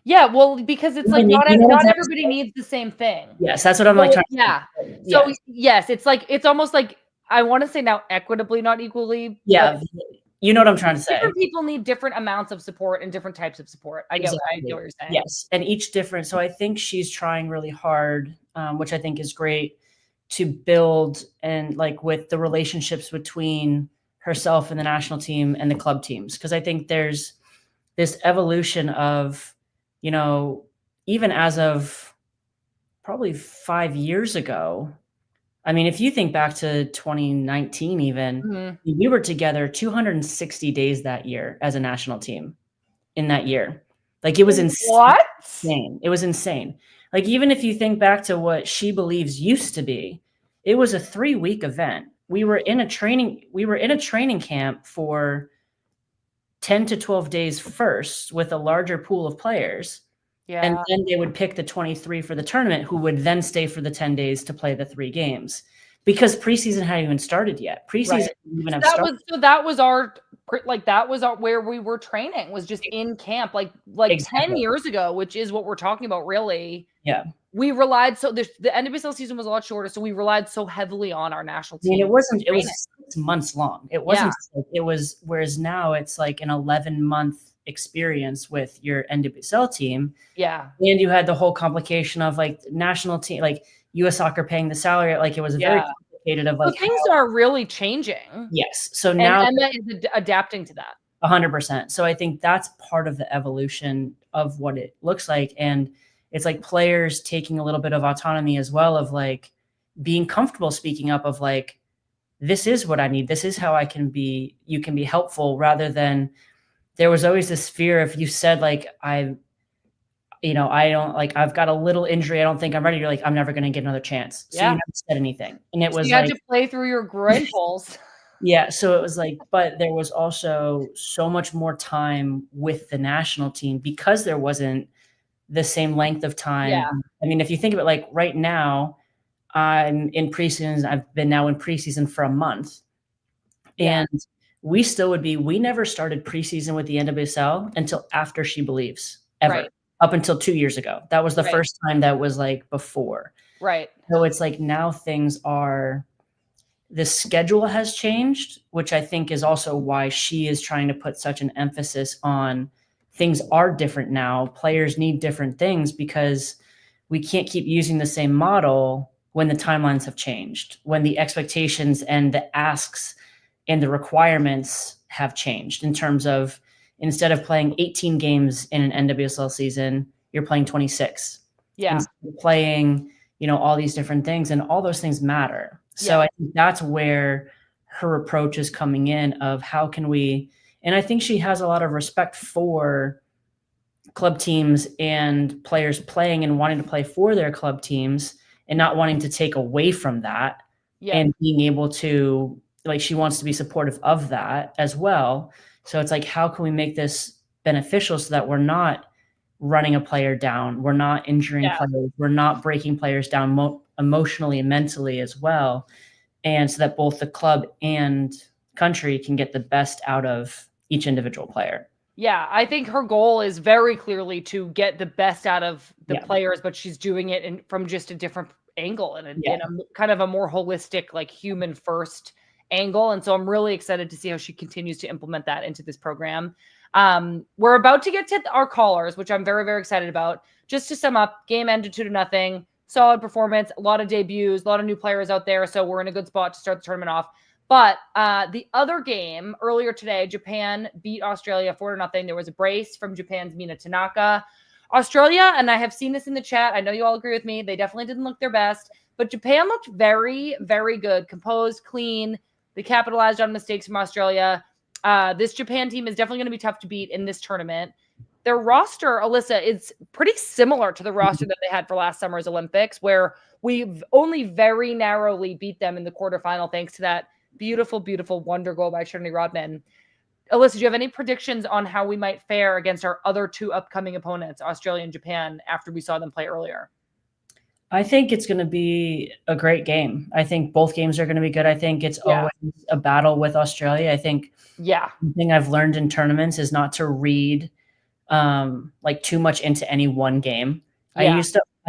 Yeah, well, because it's like not everybody needs the same thing. Yes, that's what I'm like trying to say. So yes, it's like it's almost like I want to say now equitably, not equally. Yeah, you know what I'm trying to say. Different people need different amounts of support and different types of support. I get what you're saying. Yes, and each different. So I think she's trying really hard, which I think is great, to build and like with the relationships between herself and the national team and the club teams, because I think there's this evolution of, you know, even as of probably 5 years ago. I mean, if you think back to 2019, even we were together 260 days that year as a national team in that year. Like it was insane. What? It was insane. Like even if you think back to what SheBelieves used to be, it was a 3-week event. We were in a training camp for 10 to 12 days first with a larger pool of players. Yeah. And then they would pick the 23 for the tournament, who would then stay for the 10 days to play the 3 games, because preseason hadn't even started yet. Preseason didn't even have started. That was where we were training, was just in camp, like exactly. 10 years ago, which is what we're talking about, really. Yeah. We relied the NWSL season was a lot shorter, so we relied so heavily on our national team. I mean, it was 6 months long. It wasn't. It was, whereas now it's like an 11-month experience with your NWSL team. Yeah. And you had the whole complication of like national team, like US Soccer paying the salary. Like it was very complicated of like. So things are really changing. Yes. So now Emma is adapting to that. 100%. So I think that's part of the evolution of what it looks like. And it's like players taking a little bit of autonomy as well, of like being comfortable speaking up of like, this is what I need. This is how you can be helpful, rather than there was always this fear if you said like, I don't like, I've got a little injury, I don't think I'm ready. You're like, I'm never going to get another chance. So you never said anything. And it was you had to play through your groin pulls. Yeah. So it was like, but there was also so much more time with the national team because there wasn't the same length of time. Yeah. I mean, if you think of it, like right now, I'm in preseason. I've been now in preseason for a month. Yeah. And we never started preseason with the NWSL until after SheBelieves, ever, up until 2 years ago. That was the first time that was like before. Right. So it's like now the schedule has changed, which I think is also why she is trying to put such an emphasis on things are different now. Players need different things, because we can't keep using the same model when the timelines have changed, when the expectations and the asks and the requirements have changed, in terms of, instead of playing 18 games in an NWSL season, you're playing 26. Yeah. Instead of playing, all these different things, and all those things matter. So I think that's where her approach is coming in, of how can we, and I think she has a lot of respect for club teams and players playing and wanting to play for their club teams and not wanting to take away from that, and being able to, like, she wants to be supportive of that as well. So it's like, how can we make this beneficial so that we're not running a player down, we're not injuring players, we're not breaking players down emotionally and mentally as well, and so that both the club and country can get the best out of each individual player. Yeah, I think her goal is very clearly to get the best out of the players, but she's doing it from just a different angle and in a kind of a more holistic, like human first angle. And so I'm really excited to see how she continues to implement that into this program. We're about to get to our callers, which I'm very, very excited about. Just to sum up, game ended 2-0, solid performance, a lot of debuts, a lot of new players out there. So we're in a good spot to start the tournament off. But the other game earlier today, Japan beat Australia 4-0. There was a brace from Japan's Mina Tanaka. Australia, and I have seen this in the chat, I know you all agree with me, they definitely didn't look their best, but Japan looked very, very good, composed, clean. They capitalized on mistakes from Australia. This Japan team is definitely going to be tough to beat in this tournament. Their roster, Alyssa, is pretty similar to the roster that they had for last summer's Olympics, where we've only very narrowly beat them in the quarterfinal thanks to that beautiful, beautiful wonder goal by Trinity Rodman. Alyssa, do you have any predictions on how we might fare against our other two upcoming opponents, Australia and Japan, after we saw them play earlier? I think it's going to be a great game. I think both games are going to be good. I think it's always a battle with Australia. I think the thing I've learned in tournaments is not to read like too much into any one game. I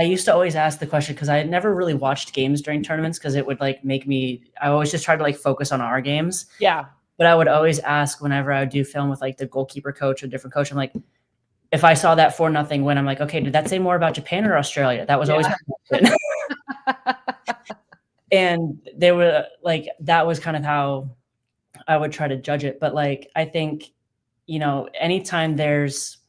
used to always ask the question, because I had never really watched games during tournaments, because it would like make me, I always just tried to like focus on our games. Yeah. But I would always ask whenever I would do film with like the goalkeeper coach or different coach, I'm like, if I saw that 4-0 win, I'm like, okay, did that say more about Japan or Australia? That was always my question. And they were like, that was kind of how I would try to judge it. But like, I think, anytime there's,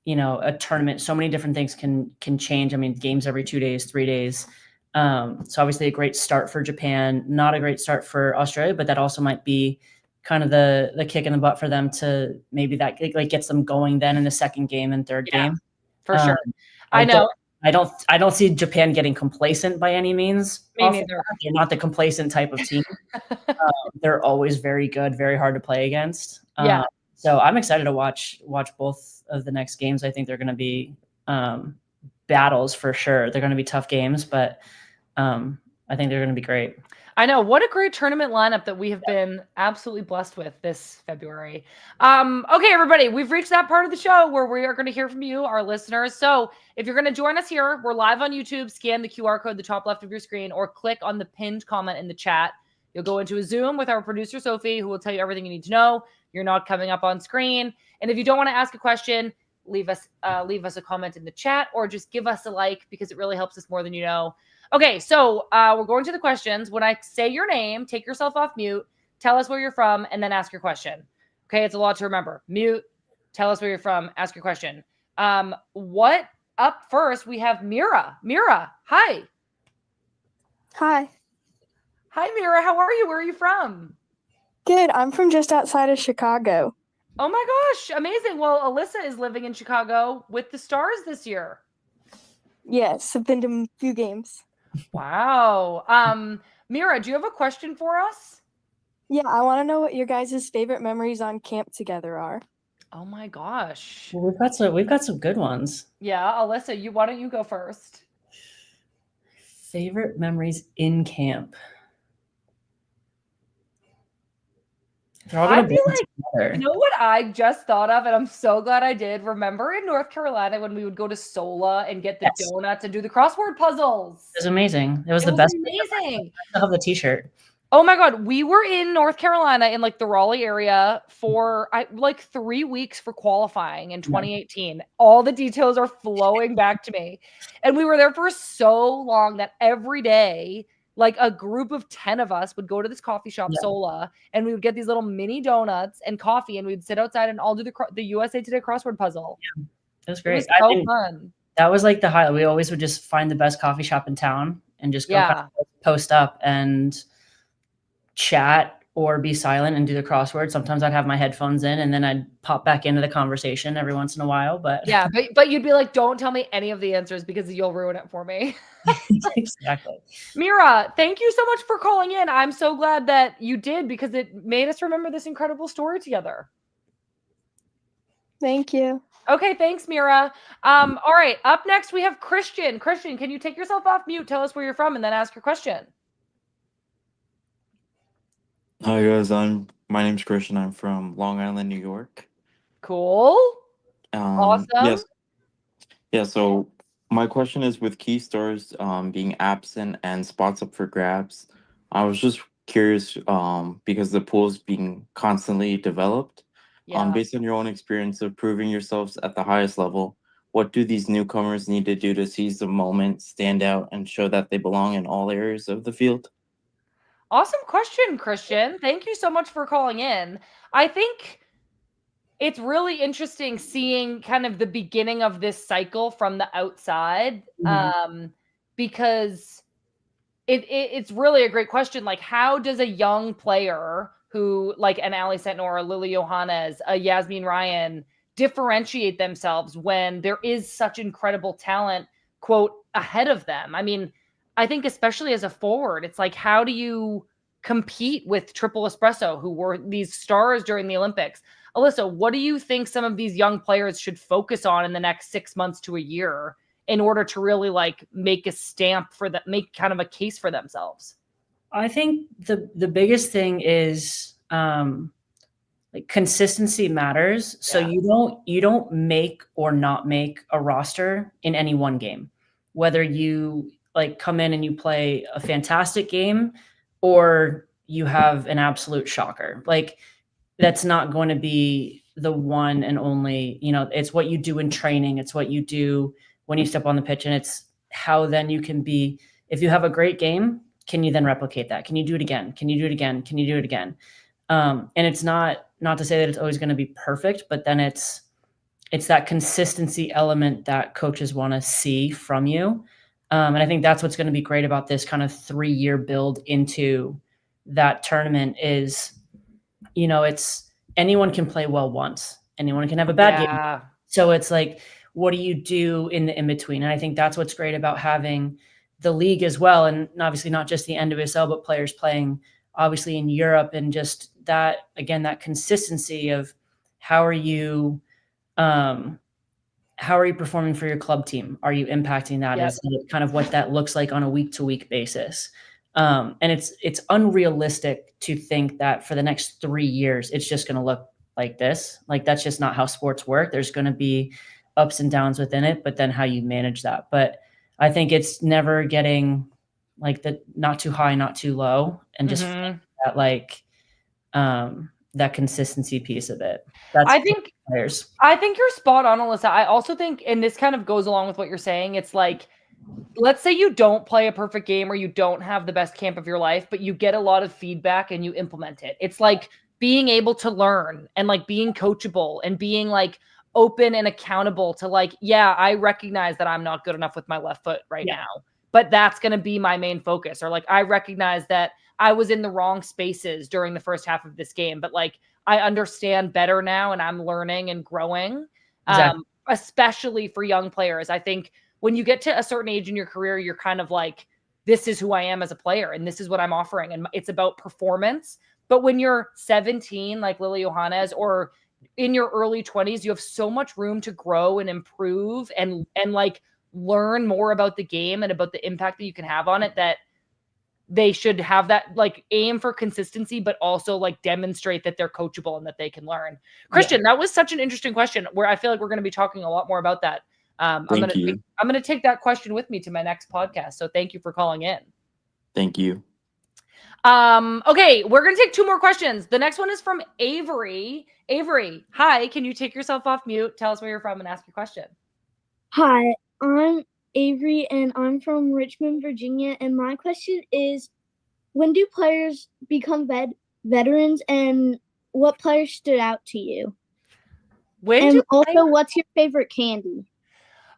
a tournament, so many different things can change. I mean, games every 2 days, 3 days. So obviously a great start for Japan, not a great start for Australia, but that also might be kind of the kick in the butt for them to maybe that like gets them going then in the second game and third game. For sure. I don't see Japan getting complacent by any means. Me neither. They're not the complacent type of team. They're always very good, very hard to play against. So I'm excited to watch both of the next games. I think they're going to be battles for sure. They're going to be tough games, but I think they're going to be great. I know. What a great tournament lineup that we have been absolutely blessed with this February. Okay, everybody, we've reached that part of the show where we are going to hear from you, our listeners. So if you're going to join us here, we're live on YouTube. Scan the QR code at the top left of your screen or click on the pinned comment in the chat. You'll go into a Zoom with our producer, Sophie, who will tell you everything you need to know. You're not coming up on screen. And if you don't want to ask a question, leave us a comment in the chat or just give us a like, because it really helps us more than you know. Okay, so we're going to the questions. When I say your name, take yourself off mute, tell us where you're from, and then ask your question. Okay, it's a lot to remember. Mute, tell us where you're from, ask your question. What up first? We have Mira. Mira, hi. Hi. Hi, Mira. How are you? Where are you from? Good. I'm from just outside of Chicago. Oh my gosh, amazing. Well, Alyssa is living in Chicago with the Stars this year. Yes, I've been to a few games. Wow. Mira, do you have a question for us? Yeah, I want to know what your guys' favorite memories on camp together are. Oh my gosh. Well, we've got some good ones. Yeah, Alyssa, why don't you go first? Favorite memories in camp. I feel like, you know what I just thought of, and I'm so glad I did. Remember in North Carolina when we would go to Sola and get the donuts and do the crossword puzzles? It was amazing. It was the best. Amazing. I have the t-shirt. Oh my God. We were in North Carolina in like the Raleigh area for like 3 weeks for qualifying in 2018. All the details are flowing back to me. And we were there for so long that every day, like a group of 10 of us would go to this coffee shop, Sola, and we would get these little mini donuts and coffee, and we'd sit outside and all do the USA Today crossword puzzle. Yeah, it was great. It was so fun. That was like the highlight. We always would just find the best coffee shop in town and just go kind of post up and chat or be silent and do the crossword. Sometimes I'd have my headphones in and then I'd pop back into the conversation every once in a while. But yeah, but you'd be like, don't tell me any of the answers because you'll ruin it for me. Exactly. Mira, thank you so much for calling in. I'm so glad that you did because it made us remember this incredible story together. Thank you. Okay, thanks, Mira. All right, up next we have Christian. Christian, can you take yourself off mute, tell us where you're from, and then ask your question? Hi guys, my name's Christian. I'm from Long Island, New York. Cool. Awesome. Yes. Yeah, so my question is with key stars being absent and spots up for grabs. I was just curious because the pool's being constantly developed. Yeah. Based on your own experience of proving yourselves at the highest level, what do these newcomers need to do to seize the moment, stand out, and show that they belong in all areas of the field? Awesome question, Christian. Thank you so much for calling in. I think it's really interesting seeing kind of the beginning of this cycle from the outside, because it's really a great question. Like, how does a young player who, like an Sentnor, a Lily Yohannes, a Yasmin Ryan, differentiate themselves when there is such incredible talent, quote, ahead of them? I mean, I think especially as a forward, it's like, how do you compete with Triple Espresso, who were these stars during the Olympics? Alyssa, what do you think some of these young players should focus on in the next 6 months to a year in order to really like make a stamp for that, make kind of a case for themselves? I think the biggest thing is like consistency matters. So you don't make or not make a roster in any one game. Whether you like come in and you play a fantastic game or you have an absolute shocker. Like that's not going to be the one and only, it's what you do in training. It's what you do when you step on the pitch, and it's how then you can be, if you have a great game, can you then replicate that? Can you do it again? Can you do it again? Can you do it again? And it's not to say that it's always going to be perfect, but then it's that consistency element that coaches want to see from you. And I think that's what's going to be great about this kind of 3-year build into that tournament is, it's anyone can play well once, anyone can have a bad game. So it's like, what do you do in the in-between? And I think that's what's great about having the league as well. And obviously not just the NWSL, but players playing obviously in Europe, and just that, again, that consistency of how are you performing for your club team? Are you impacting that? Is kind of what that looks like on a week-to-week basis. And it's unrealistic to think that for the next 3 years, it's just going to look like this. Like that's just not how sports work. There's going to be ups and downs within it, but then how you manage that. But I think it's never getting like the not too high, not too low, and just that like that consistency piece of it. That's I think you're spot on, Alyssa. I also think, and this kind of goes along with what you're saying, it's like, let's say you don't play a perfect game or you don't have the best camp of your life, but you get a lot of feedback and you implement it. It's like being able to learn and like being coachable and being like open and accountable to like, yeah, I recognize that I'm not good enough with my left foot right now, but that's going to be my main focus. Or like, I recognize that I was in the wrong spaces during the first half of this game, but like, I understand better now and I'm learning and growing, especially for young players. I think when you get to a certain age in your career, you're kind of like, this is who I am as a player and this is what I'm offering. And it's about performance. But when you're 17, like Lily Yohannes, or in your early 20s, you have so much room to grow and improve and like learn more about the game and about the impact that you can have on it, that they should have that like aim for consistency, but also like demonstrate that they're coachable and that they can learn. Christian, that was such an interesting question where I feel like we're going to be talking a lot more about that. I'm going to take that question with me to my next podcast. So thank you for calling in. Thank you. Okay, we're going to take 2 more questions. The next one is from Avery. Avery, hi, can you take yourself off mute? Tell us where you're from and ask your question. Hi, I'm Avery and I'm from Richmond, Virginia. And my question is, when do players become veterans and what players stood out to you? What's your favorite candy?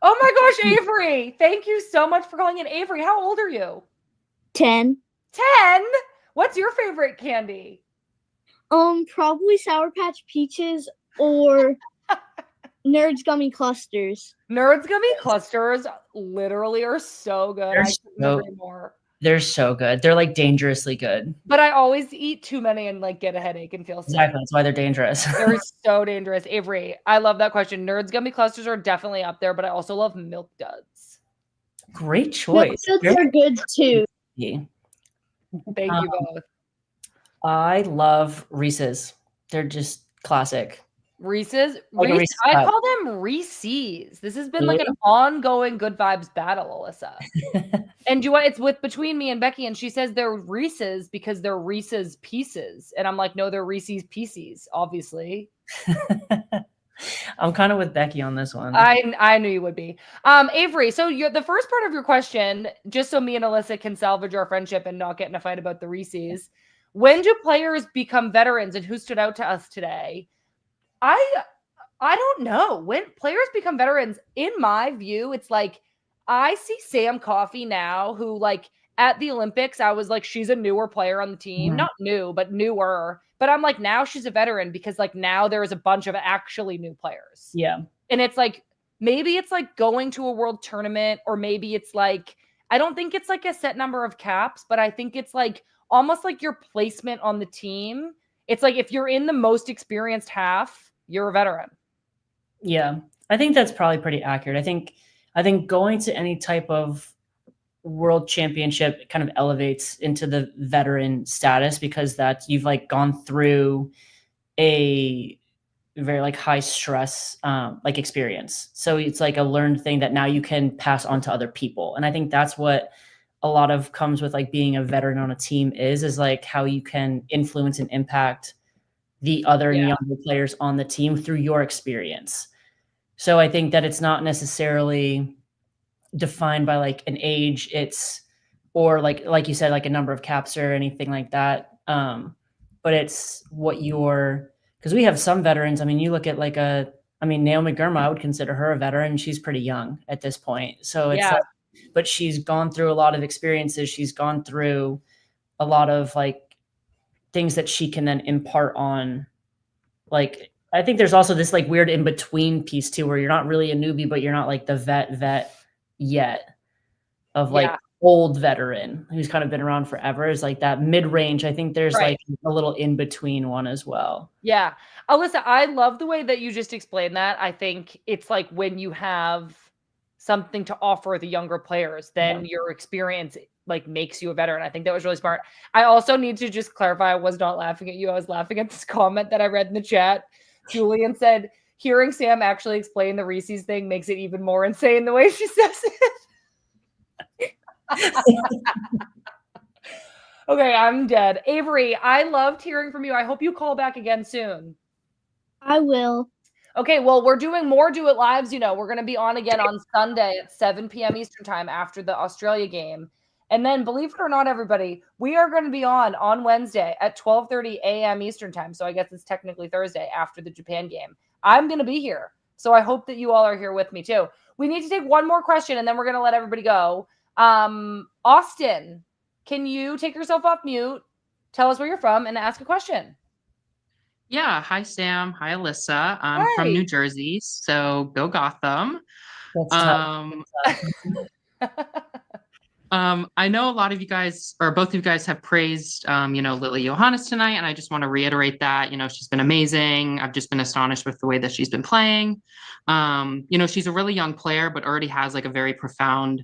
Oh my gosh, Avery, thank you so much for calling in. Avery, how old are you? 10. 10? What's your favorite candy? Probably Sour Patch Peaches or Nerds Gummy Clusters. Nerds Gummy Clusters literally are so good. They're I couldn't so- agree more. They're so good. They're like dangerously good. But I always eat too many and like get a headache and feel sick. Exactly. That's why they're dangerous. They're so dangerous. Avery, I love that question. Nerds Gummy Clusters are definitely up there, but I also love Milk Duds. Great choice. Milk Duds are good too. Thank you both. I love Reese's. They're just classic. Reese's? Like a Reese, Reese's I cup. call them Reese's. This has been like an Really? ongoing good vibes battle, Alyssa. And you want it's with between me and Becky, and she says they're Reese's because they're Reese's Pieces. And I'm like, no, they're Reese's Pieces, obviously. I'm kind of with Becky on this one. I knew you would be. Avery, so the first part of your question, just so me and Alyssa can salvage our friendship and not get in a fight about the Reese's. When do players become veterans, and who stood out to us today? I don't know. When players become veterans, in my view, it's like I see Sam Coffey now, who like at the Olympics, I was like, she's a newer player on the team. Mhm. Not new, but newer. But I'm like, now she's a veteran because like now there is a bunch of actually new players. Yeah. And it's like, maybe it's like going to a world tournament, or maybe it's like, I don't think it's like a set number of caps, but I think it's like almost like your placement on the team. It's like if you're in the most experienced half, you're a veteran. Yeah. I think that's probably pretty accurate. I think going to any type of world championship kind of elevates into the veteran status because that's you've like gone through a very like high stress like experience. So it's like a learned thing that now you can pass on to other people. And I think that's what a lot of comes with like being a veteran on a team is like how you can influence and impact the other younger players on the team through your experience. So I think that it's not necessarily defined by like an age, it's or like you said, like a number of caps or anything like that. But it's what you're because we have some veterans. I mean, you look at like Naomi Girma, I would consider her a veteran. She's pretty young at this point. So it's like, but she's gone through a lot of experiences. She's gone through a lot of like things that she can then impart on. Like, I think there's also this like weird in between piece too, where you're not really a newbie, but you're not like the vet yet of like old veteran who's kind of been around forever. Is like that mid range. I think there's like a little in between one as well. Yeah. Alyssa, I love the way that you just explained that. I think it's like when you have something to offer the younger players, then your experience like makes you a veteran. I think that was really smart. I also need to just clarify, I was not laughing at you. I was laughing at this comment that I read in the chat. Julian said, hearing Sam actually explain the Reese's thing makes it even more insane the way she says it. Okay, I'm dead. Avery, I loved hearing from you. I hope you call back again soon. I will. Okay, well, we're doing more Do It Lives. You know, we're going to be on again on Sunday at 7 p.m. Eastern time after the Australia game. And then, believe it or not, everybody, we are going to be on Wednesday at 12:30 a.m. Eastern time. So I guess it's technically Thursday after the Japan game. I'm going to be here. So I hope that you all are here with me too. We need to take one more question and then we're going to let everybody go. Austin, can you take yourself off mute, tell us where you're from, and ask a question? Yeah. Hi, Sam. Hi, Alyssa. I'm from New Jersey, so go Gotham. I know a lot of you guys, or both of you guys, have praised, Lily Yohannes tonight, and I just want to reiterate that. She's been amazing. I've just been astonished with the way that she's been playing. She's a really young player, but already has like a very profound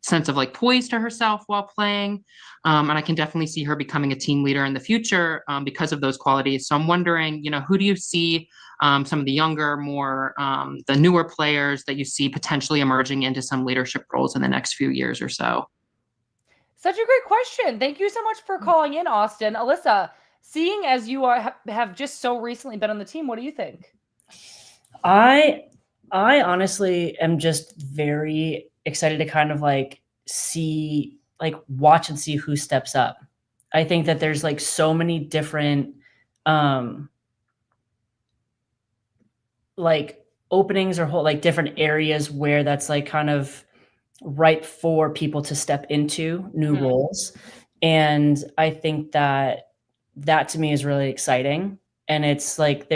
sense of like poise to herself while playing. And I can definitely see her becoming a team leader in the future because of those qualities. So I'm wondering, who do you see some of the younger, more the newer players that you see potentially emerging into some leadership roles in the next few years or so? Such a great question. Thank you so much for calling in, Austin. Alyssa, seeing as you have just so recently been on the team, what do you think? I honestly am just very excited to kind of like watch and see who steps up. I think that there's like so many different like openings or whole like different areas where that's like kind of ripe for people to step into new roles. And I think that that to me is really exciting. And it's like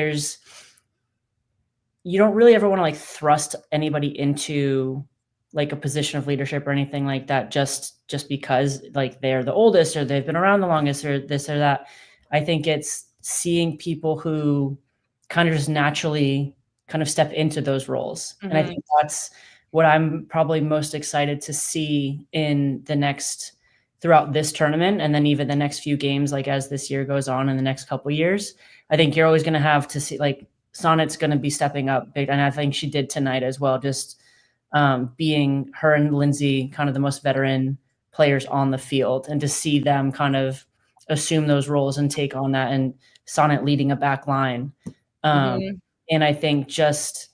you don't really ever want to like thrust anybody into like a position of leadership or anything like that just because like they're the oldest or they've been around the longest or this or that. I think it's seeing people who kind of just naturally kind of step into those roles. And I think that's what I'm probably most excited to see in throughout this tournament, and then even the next few games, like as this year goes on in the next couple of years. I think you're always going to have to see like Sonnet's going to be stepping up big, and I think she did tonight as well, just being her and Lindsay kind of the most veteran players on the field, and to see them kind of assume those roles and take on that, and Sonnet leading a back line. And I think just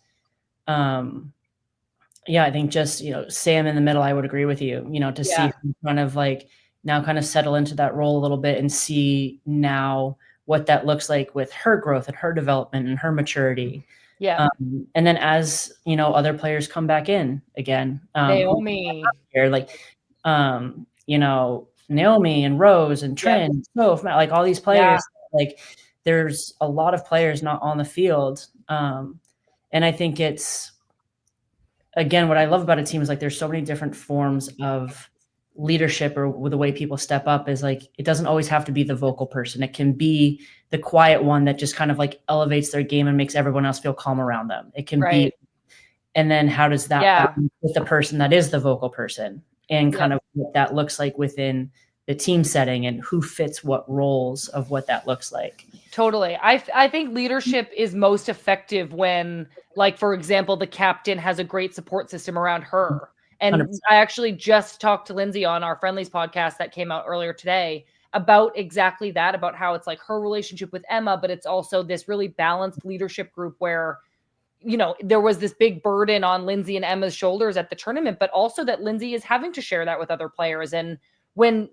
I think just, Sam in the middle, I would agree with you, to see him kind of like now kind of settle into that role a little bit and see now what that looks like with her growth and her development and her maturity. Yeah. And then as, other players come back in again, Naomi, Naomi and Rose and Trin, like all these players, like there's a lot of players not on the field. And I think it's, again, what I love about a team is like there's so many different forms of leadership or the way people step up is like it doesn't always have to be the vocal person. It can be the quiet one that just kind of like elevates their game and makes everyone else feel calm around them. It can be, and then how does that balance with the person that is the vocal person, and kind of what that looks like within the team setting and who fits what roles of what that looks like. Totally. I think leadership is most effective when, like, for example, the captain has a great support system around her. And 100%. I actually just talked to Lindsay on our Friendlies podcast that came out earlier today about exactly that, about how it's like her relationship with Emma, but it's also this really balanced leadership group where, there was this big burden on Lindsay and Emma's shoulders at the tournament, but also that Lindsay is having to share that with other players. And when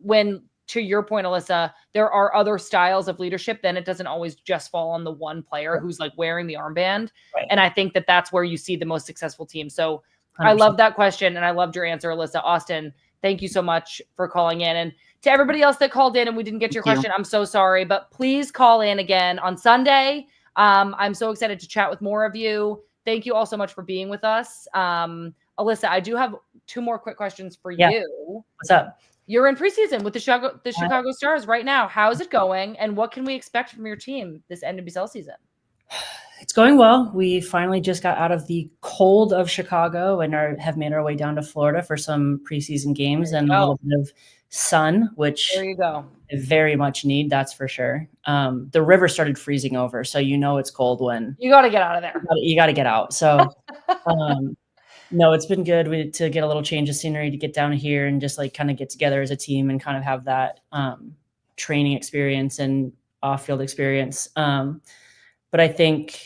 to your point, Alyssa, there are other styles of leadership, then it doesn't always just fall on the one player who's like wearing the armband. Right. And I think that that's where you see the most successful team. So 100%. I love that question. And I loved your answer, Alyssa. Austin, thank you so much for calling in. And to everybody else that called in and we didn't get your question, I'm so sorry, but please call in again on Sunday. I'm so excited to chat with more of you. Thank you all so much for being with us. Alyssa, I do have 2 more quick questions for you. What's up? You're in preseason with the Chicago Stars right now. How's it going? And what can we expect from your team this NWSL season? It's going well. We finally just got out of the cold of Chicago and have made our way down to Florida for some preseason games and a little bit of sun, which there you go. I very much need, that's for sure. The river started freezing over, so it's cold when you got to get out of there. You got to get out. So no, it's been good to get a little change of scenery, to get down here and just like kind of get together as a team and kind of have that training experience and off-field experience. But I think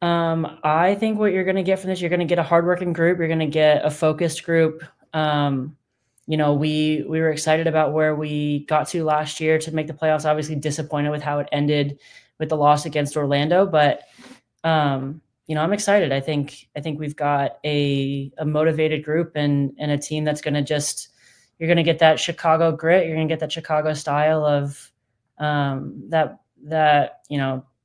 what you're going to get from this, you're going to get a hardworking group. You're going to get a focused group. We were excited about where we got to last year to make the playoffs. Obviously disappointed with how it ended with the loss against Orlando, but I'm excited. I think we've got a motivated group and a team that's going to you're going to get that Chicago grit. You're going to get that Chicago style of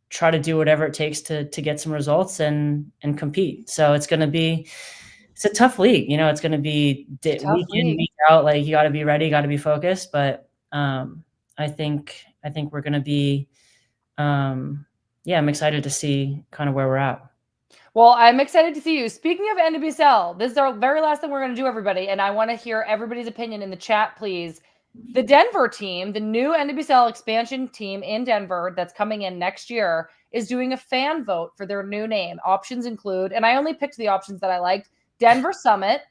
try to do whatever it takes to get some results and compete. So it's a tough league. It's going to be week in, week out. Like you got to be ready, you got to be focused. But I think we're going to be, I'm excited to see kind of where we're at. Well, I'm excited to see you. Speaking of NWSL, this is our very last thing we're going to do, everybody. And I want to hear everybody's opinion in the chat, please. The Denver team, the new NWSL expansion team in Denver that's coming in next year, is doing a fan vote for their new name. Options include, and I only picked the options that I liked, Denver Summit,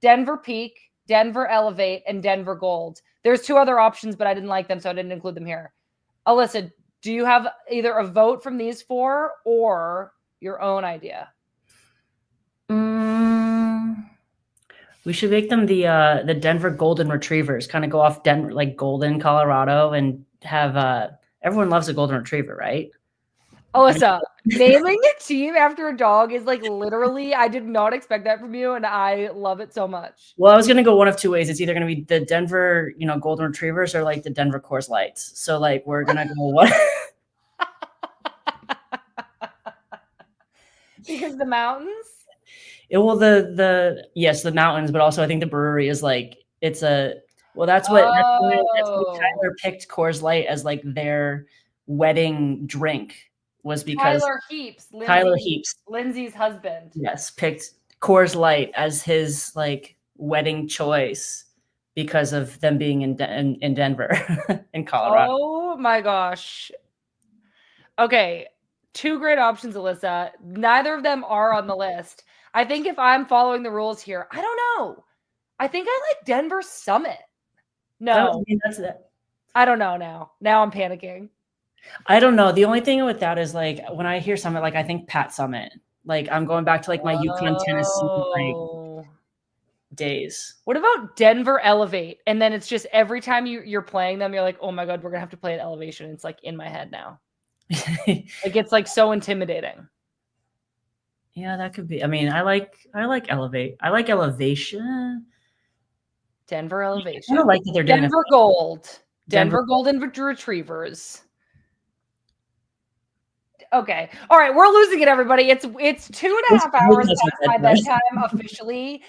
Denver Peak, Denver Elevate, and Denver Gold. There's 2 other options, but I didn't like them, so I didn't include them here. Alyssa, do you have either a vote from these 4 or your own idea? We should make them the Denver Golden Retrievers, kind of go off Denver, like Golden, Colorado, and have everyone loves a Golden Retriever, right? Alyssa, naming a team after a dog is like literally, I did not expect that from you, and I love it so much. Well, I was gonna go one of two ways. It's either gonna be the Denver, Golden Retrievers, or like the Denver Coors Lights. So like we're gonna go what? Because the mountains? The mountains, but also I think the brewery is like that's why Tyler picked Coors Light as like their wedding drink, was because Tyler Heaps, Lindsay's husband. Yes, picked Coors Light as his like wedding choice because of them being in Denver, in Colorado. Oh my gosh. Okay, 2 great options, Alyssa. Neither of them are on the list. I think if I'm following the rules here, I don't know. I think I like Denver Summit. No, I don't know now. Now I'm panicking. I don't know. The only thing with that is like when I hear Summit, like I think Pat Summit. Like I'm going back to like my UConn, Tennessee days. What about Denver Elevate? And then it's just every time you're playing them, you're like, oh my God, we're gonna have to play at Elevation. It's like in my head now. Like it's like so intimidating. Yeah, that could be. I mean, I like Elevate. I like Elevation. Denver Elevation. I don't like that they're doing Denver Gold. Denver Golden Retrievers. Okay. All right. We're losing it, everybody. It's 2.5 hours past my bedtime officially.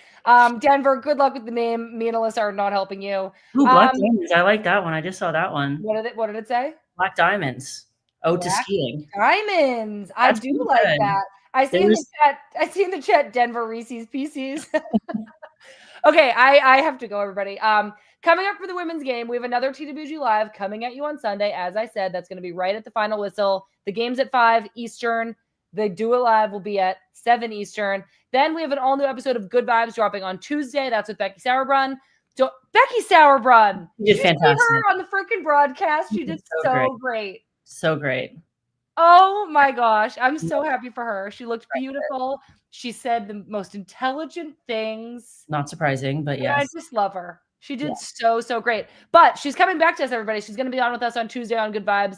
Denver, good luck with the name. Me and Alyssa are not helping you. Ooh, Black Diamonds. I like that one. I just saw that one. What did it say? Black Diamonds. Ode to skiing. Diamonds. I do like that. I see in the chat Denver Reese's Pieces. Okay, I have to go, everybody. Coming up for the women's game, we have another TWG Live coming at you on Sunday. As I said, that's going to be right at the final whistle. The game's at 5 Eastern. The Do It Live will be at 7 Eastern. Then we have an all-new episode of Good Vibes dropping on Tuesday. That's with Becky Sauerbrunn. Becky Sauerbrunn. She did fantastic. Her on the freaking broadcast. She did so great. So great. Oh my gosh. I'm so happy for her. She looked beautiful. She said the most intelligent things. Not surprising, but yes. I just love her. She did so great. But she's coming back to us, everybody. She's going to be on with us on Tuesday on Good Vibes.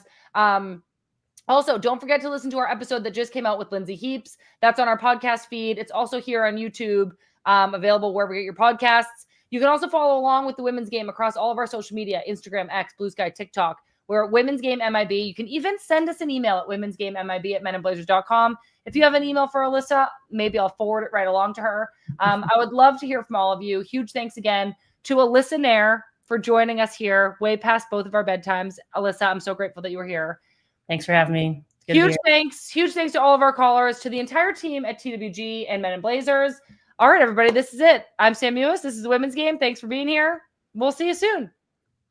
Also, don't forget to listen to our episode that just came out with Lindsay Heaps. That's on our podcast feed. It's also here on YouTube, available wherever you get your podcasts. You can also follow along with the women's game across all of our social media, Instagram, X, Blue Sky, TikTok. We're at Women's Game MIB. You can even send us an email at womensgamemib@meninblazers.com. If you have an email for Alyssa, maybe I'll forward it right along to her. I would love to hear from all of you. Huge thanks again to Alyssa Naeher for joining us here way past both of our bedtimes. Alyssa, I'm so grateful that you were here. Thanks for having me. Huge thanks to all of our callers, to the entire team at TWG and Men in Blazers. All right, everybody, this is it. I'm Sam Mewis. This is the Women's Game. Thanks for being here. We'll see you soon.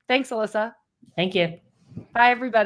Thanks, Alyssa. Thank you. Bye, everybody.